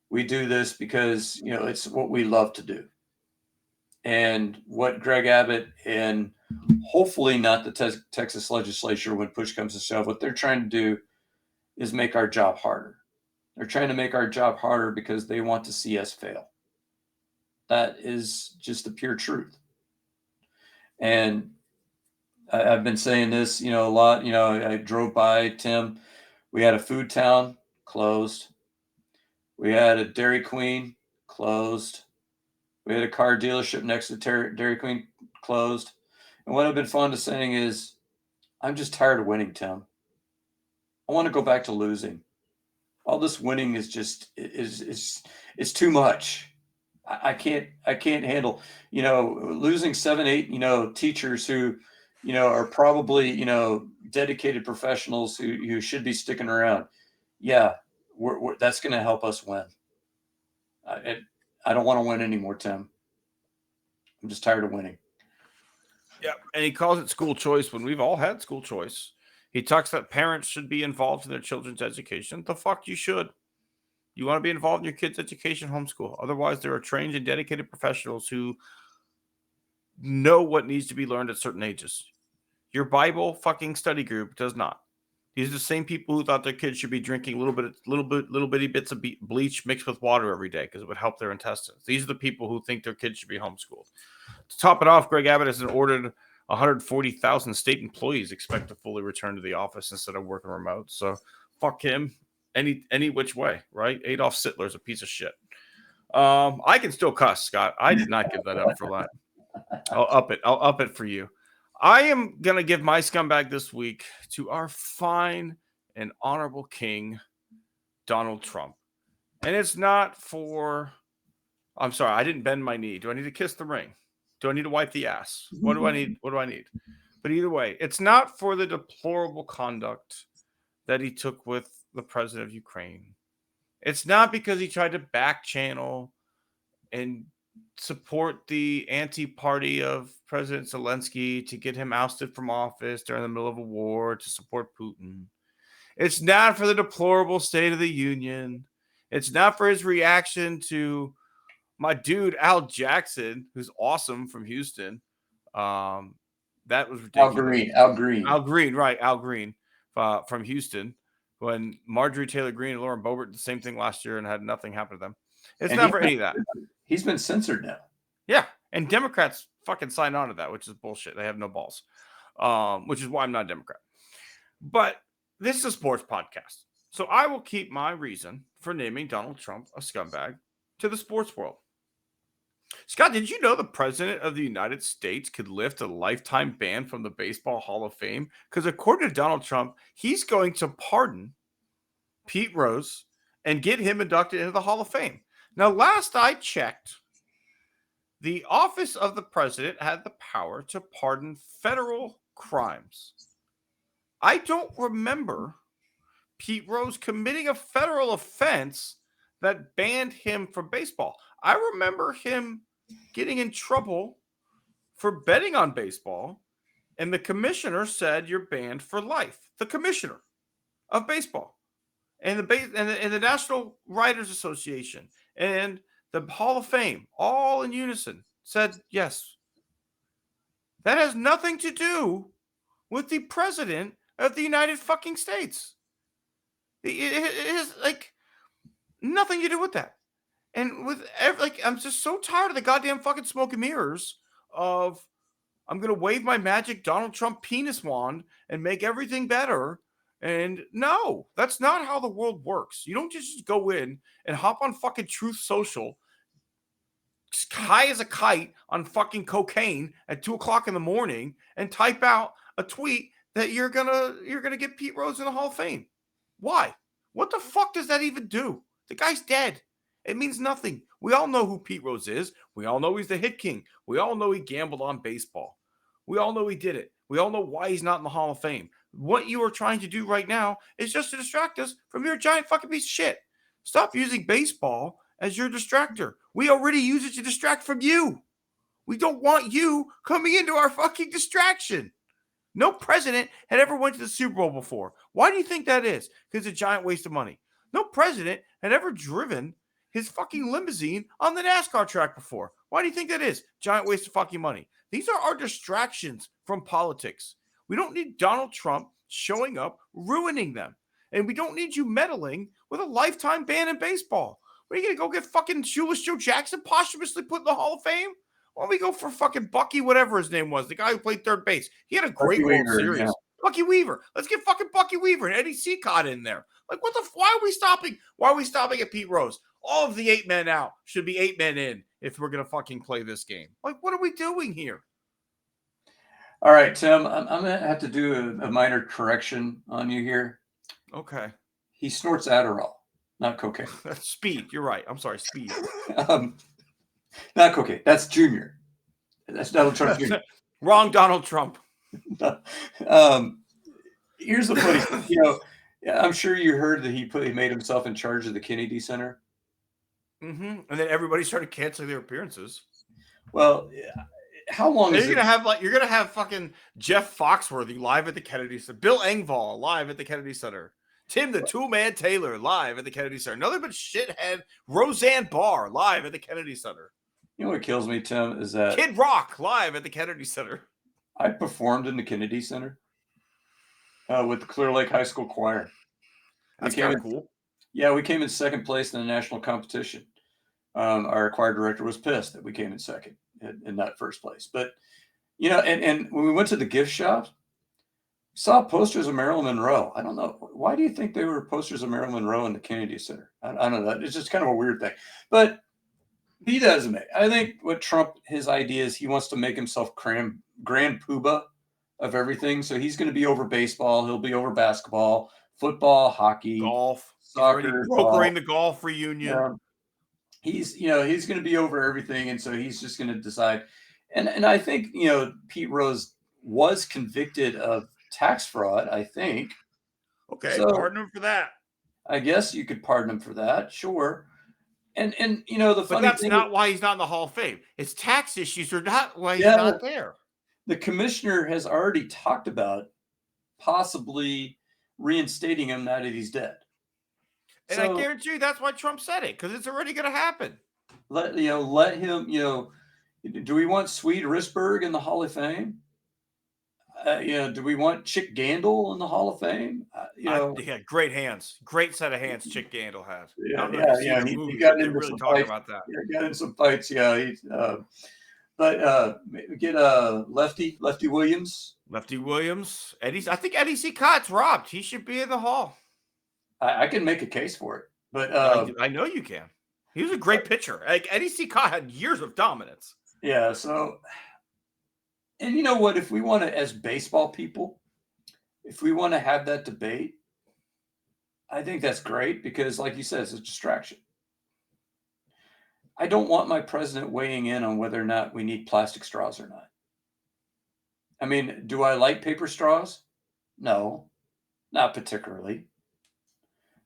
Speaker 3: We do this because, it's what we love to do. And what Greg Abbott and hopefully not the Texas legislature, when push comes to shove, what they're trying to do is make our job harder. They're trying to make our job harder because they want to see us fail. That is just the pure truth. And I've been saying this, a lot. I drove by, Tim. We had a food town, closed. We had a Dairy Queen, closed. We had a car dealership next to Dairy Queen, closed. And what I've been fond of saying is, I'm just tired of winning, Tim. I want to go back to losing. All this winning is just it's too much. I can't handle, losing 7, 8, teachers who, are probably, dedicated professionals who should be sticking around. Yeah, that's going to help us win. I don't want to win anymore, Tim. I'm just tired of winning.
Speaker 1: Yeah, and he calls it school choice when we've all had school choice. He talks that parents should be involved in their children's education. The fuck you should. You want to be involved in your kid's education, homeschool. Otherwise, there are trained and dedicated professionals who know what needs to be learned at certain ages. Your Bible fucking study group does not. These are the same people who thought their kids should be drinking little bitty bits of bleach mixed with water every day because it would help their intestines. These are the people who think their kids should be homeschooled. To top it off, Greg Abbott has ordered 140,000 state employees expect to fully return to the office instead of working remote. So fuck him any which way, right? Adolf Hitler's a piece of shit. I can still cuss, Scott. I did not give that up for that. I'll up it for you. I am going to give my scumbag this week to our fine and honorable king, Donald Trump. And it's not for... I'm sorry, I didn't bend my knee. Do I need to kiss the ring? Do I need to wipe the ass? What do I need? What do I need? But either way, it's not for the deplorable conduct that he took with the president of Ukraine. It's not because he tried to back channel and support the anti-party of President Zelensky to get him ousted from office during the middle of a war to support Putin. It's not for the deplorable State of the Union. It's not for his reaction to my dude, Al Jackson, who's awesome from Houston. That was ridiculous.
Speaker 3: Al
Speaker 1: Green from Houston. When Marjorie Taylor Greene and Lauren Boebert did the same thing last year and had nothing happen to them. It's not for any of that.
Speaker 3: He's been censored now.
Speaker 1: Yeah, and Democrats fucking signed on to that, which is bullshit. They have no balls, which is why I'm not a Democrat. But this is a sports podcast. So I will keep my reason for naming Donald Trump a scumbag to the sports world. Scott, did you know the president of the United States could lift a lifetime ban from the Baseball Hall of Fame? Because according to Donald Trump, he's going to pardon Pete Rose and get him inducted into the Hall of Fame. Now, last I checked, the office of the president had the power to pardon federal crimes. I don't remember Pete Rose committing a federal offense that banned him from baseball. I remember him getting in trouble for betting on baseball, and the commissioner said you're banned for life. The commissioner of baseball, and the National Writers Association, and the Hall of Fame, all in unison, said yes. That has nothing to do with the president of the United fucking States. It has like nothing to do with that. And with I'm just so tired of the goddamn fucking smoke and mirrors of I'm gonna wave my magic Donald Trump penis wand and make everything better. And no, that's not how the world works. You don't just go in and hop on fucking Truth Social, high as a kite on fucking cocaine at 2 o'clock in the morning, and type out a tweet that you're gonna get Pete Rose in the Hall of Fame. Why? What the fuck does that even do? The guy's dead. It means nothing. We all know who Pete Rose is. We all know he's the hit king. We all know he gambled on baseball. We all know he did it. We all know why he's not in the Hall of Fame. What you are trying to do right now is just to distract us from your giant fucking piece of shit. Stop using baseball as your distractor. We already use it to distract from you. We don't want you coming into our fucking distraction. No president had ever went to the Super Bowl before. Why do you think that is? Because it's a giant waste of money. No president had ever driven his fucking limousine on the NASCAR track before. Why do you think that is? Giant waste of fucking money. These are our distractions from politics. We don't need Donald Trump showing up, ruining them. And we don't need you meddling with a lifetime ban in baseball. Are you going to go get fucking Shoeless Joe Jackson posthumously put in the Hall of Fame? Why don't we go for fucking Bucky, whatever his name was, the guy who played third base? He had a great World Series. Yeah. Bucky Weaver. Let's get fucking Bucky Weaver and Eddie Seacott in there. Like, what the? Why are we stopping? Why are we stopping at Pete Rose? All of the 8 men out should be 8 men in if we're going to fucking play this game. Like, what are we doing here?
Speaker 3: All right, Tim, I'm going to have to do a minor correction on you here.
Speaker 1: Okay.
Speaker 3: He snorts Adderall, not cocaine.
Speaker 1: That's speed. You're right. I'm sorry, speed.
Speaker 3: Not cocaine. That's Junior. That's Donald Trump Jr.
Speaker 1: Wrong, Donald Trump.
Speaker 3: Here's the funny thing. I'm sure you heard that he made himself in charge of the Kennedy Center.
Speaker 1: Mm-hmm. And then everybody started canceling their appearances.
Speaker 3: Well, how long is
Speaker 1: you're gonna have fucking Jeff Foxworthy live at the Kennedy Center, Bill Engvall live at the Kennedy Center, Tim the Toolman Taylor live at the Kennedy Center, another but shithead Roseanne Barr live at the Kennedy Center.
Speaker 3: You know what kills me, Tim, is that
Speaker 1: Kid Rock live at the Kennedy Center.
Speaker 3: I performed in the Kennedy Center with the Clear Lake High School Choir.
Speaker 1: That's kind of cool.
Speaker 3: Yeah, we came in second place in the national competition. Our choir director was pissed that we came in second in that first place. But, and when we went to the gift shop, we saw posters of Marilyn Monroe. I don't know. Why do you think they were posters of Marilyn Monroe in the Kennedy Center? I don't know. It's just kind of a weird thing. But he doesn't. I think what Trump, his idea is he wants to make himself grand poobah of everything. So he's going to be over baseball. He'll be over basketball, football, hockey,
Speaker 1: golf,
Speaker 3: soccer,
Speaker 1: brokering the golf reunion.
Speaker 3: He's going to be over everything. And so he's just going to decide. And I think, Pete Rose was convicted of tax fraud, I think.
Speaker 1: Okay. So, pardon him for that.
Speaker 3: I guess you could pardon him for that. Sure. And the funny
Speaker 1: but that's
Speaker 3: thing
Speaker 1: not why he's not in the Hall of Fame. It's tax issues are not why he's not there.
Speaker 3: The commissioner has already talked about possibly reinstating him now that he's dead.
Speaker 1: And I guarantee you that's why Trump said it, because it's already going to happen.
Speaker 3: Let him, do we want Swede Risberg in the Hall of Fame? Do we want Chick Gandil in the Hall of Fame?
Speaker 1: Yeah, great hands. Great set of hands Chick Gandil has.
Speaker 3: He got into some fights. About that. Yeah, got in some fights. Yeah, get Lefty Williams.
Speaker 1: Lefty Williams. I think Eddie Seacott's robbed. He should be in the Hall.
Speaker 3: I can make a case for it, but
Speaker 1: I know you can. He was a great pitcher. Like Eddie Seacott had years of dominance.
Speaker 3: Yeah. So. And you know what? If we want to, as baseball people, if we want to have that debate, I think that's great because, like you said, it's a distraction. I don't want my president weighing in on whether or not we need plastic straws or not. I mean, do I like paper straws? No, not particularly.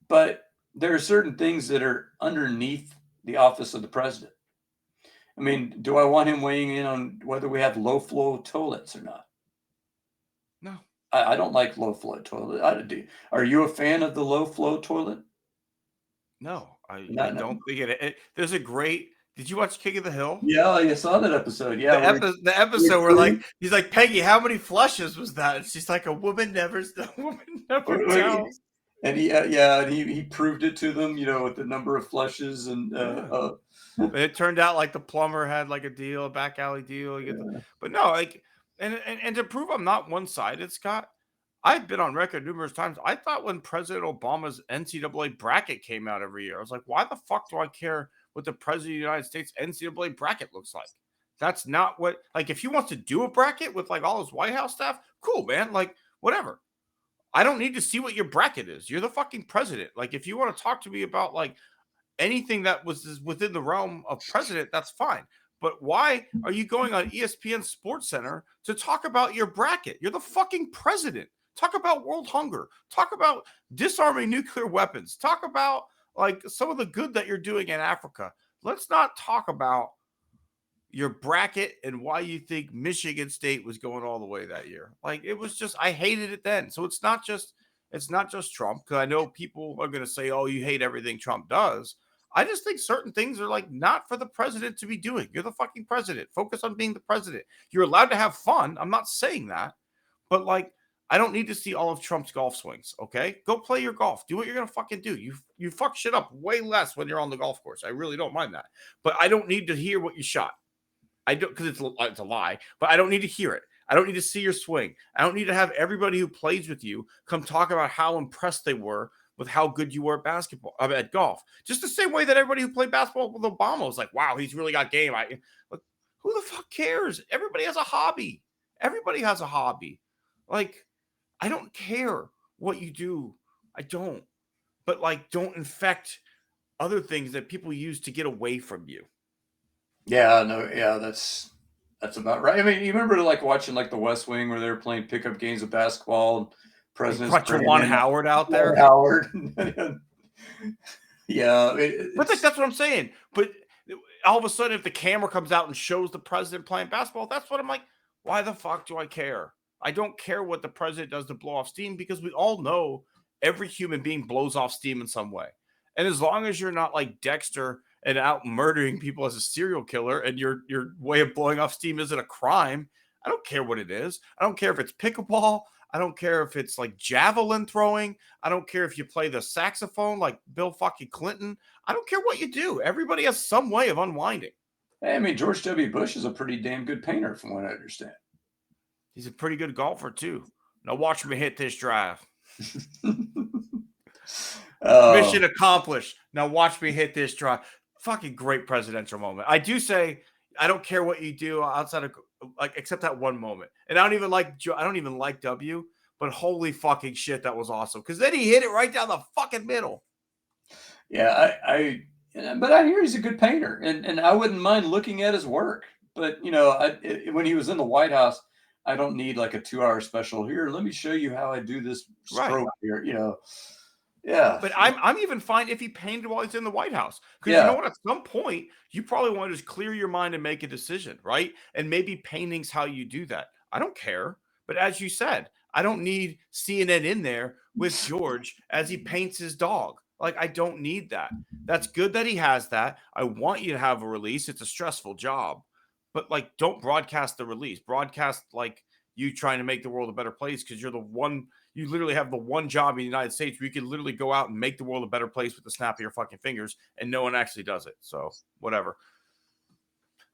Speaker 3: But there are certain things that are underneath the office of the president. I mean, do I want him weighing in on whether we have low flow toilets or not?
Speaker 1: No.
Speaker 3: I don't like low flow toilet. Are you a fan of the low flow toilet?
Speaker 1: No, I don't think it. There's a great. Did you watch King of the Hill?
Speaker 3: Yeah, I saw that episode. Yeah,
Speaker 1: the episode where he's like, Peggy, how many flushes was that? And she's like, a woman never tells.
Speaker 3: And he proved it to them, with the number of flushes and.
Speaker 1: It turned out like the plumber had like a back alley deal. But no, like, and to prove I'm not one-sided, Scott, I've been on record numerous times. I thought when President Obama's NCAA bracket came out every year, I was like, why the fuck do I care what the President of the United States NCAA bracket looks like? That's not what, like, if he wants to do a bracket with like all his White House staff, cool, man. Like, whatever. I don't need to see what your bracket is. You're the fucking president. Like, if you want to talk to me about like anything that was within the realm of president, that's fine. But why are you going on ESPN Sports Center to talk about your bracket? You're the fucking president. Talk about world hunger. Talk about disarming nuclear weapons. Talk about like some of the good that you're doing in Africa. Let's not talk about your bracket and why you think Michigan State was going all the way that year. Like it was just I hated it then. So it's not just Trump, because I know people are going to say, "Oh, you hate everything Trump does." I just think certain things are like not for the president to be doing. You're the fucking president. Focus on being the president. You're allowed to have fun. I'm not saying that, but like I don't need to see all of Trump's golf swings. Okay, go play your golf. Do what you're gonna fucking do. You fuck shit up way less when you're on the golf course. I really don't mind that, but I don't need to hear what you shot. I don't, because it's a lie, but I don't need to hear it. I don't need to see your swing. I don't need to have everybody who plays with you come talk about how impressed they were with how good you were at basketball, at golf. Just the same way that everybody who played basketball with Obama was like, wow, he's really got game. Like, who the fuck cares? Everybody has a hobby. Everybody has a hobby. Like, I don't care what you do. I don't. But like, don't infect other things that people use to get away from you.
Speaker 3: Yeah, no, yeah, that's about right. I mean, you remember like watching like the West Wing where they were playing pickup games of basketball and presidents
Speaker 1: Brought Juwan Howard out there.
Speaker 3: Howard. Yeah,
Speaker 1: but like, that's what I'm saying. But all of a sudden, if the camera comes out and shows the president playing basketball, that's what I'm like. Why the fuck do I care? I don't care what the president does to blow off steam, because we all know every human being blows off steam in some way. And as long as you're not like Dexter and out murdering people as a serial killer, and your way of blowing off steam isn't a crime, I don't care what it is. I don't care if it's pickleball. I don't care if it's like javelin throwing. I don't care if you play the saxophone like Bill fucking Clinton. I don't care what you do. Everybody has some way of unwinding.
Speaker 3: Hey, I mean, George W. Bush is a pretty damn good painter, from what I understand.
Speaker 1: He's a pretty good golfer too. Now watch me hit this drive. Mission accomplished. Now watch me hit this drive. Fucking great presidential moment. I do say I don't care what you do outside of like except that one moment. And I don't even like W, but holy fucking shit, that was awesome. Because then he hit it right down the fucking middle.
Speaker 3: Yeah, but I hear he's a good painter, and I wouldn't mind looking at his work. But you know, when he was in the White House, I don't need like a 2-hour special. Here, let me show you how I do this stroke here. You know. Yeah,
Speaker 1: but I'm even fine if he painted while he's in the White House, because you know what? At some point, you probably want to just clear your mind and make a decision, right? And maybe painting's how you do that. I don't care, but as you said, I don't need CNN in there with George as he paints his dog. Like, I don't need that. That's good that he has that. I want you to have a release. It's a stressful job, but like, don't broadcast the release. Broadcast like you trying to make the world a better place, because you're the one. You literally have the one job in the United States where you can literally go out and make the world a better place with the snap of your fucking fingers, and no one actually does it. So whatever.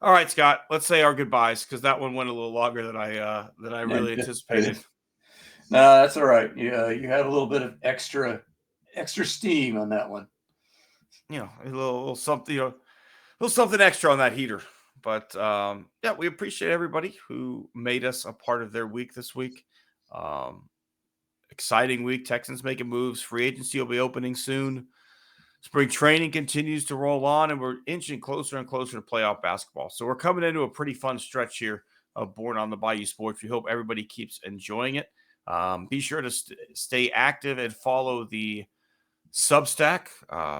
Speaker 1: All right, Scott, let's say our goodbyes, because that one went a little longer than I really anticipated.
Speaker 3: No, that's all right. Yeah, you had a little bit of extra steam on that one.
Speaker 1: You know, a little something, a little something extra on that heater. But yeah, we appreciate everybody who made us a part of their week this week. Exciting week. Texans making moves. Free agency will be opening soon. Spring training continues to roll on, and we're inching closer and closer to playoff basketball. So we're coming into a pretty fun stretch here of Born on the Bayou Sports. We hope everybody keeps enjoying it. Be sure to stay active and follow the Substack.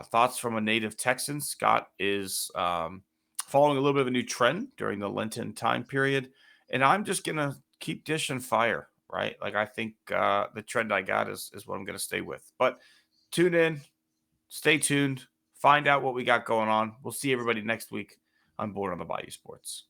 Speaker 1: Thoughts from a native Texan. Scott is following a little bit of a new trend during the Lenten time period, and I'm just going to keep dishing fire. Right? Like, I think the trend I got is what I'm going to stay with. But tune in, stay tuned, find out what we got going on. We'll see everybody next week on Born on the Bayou Sports.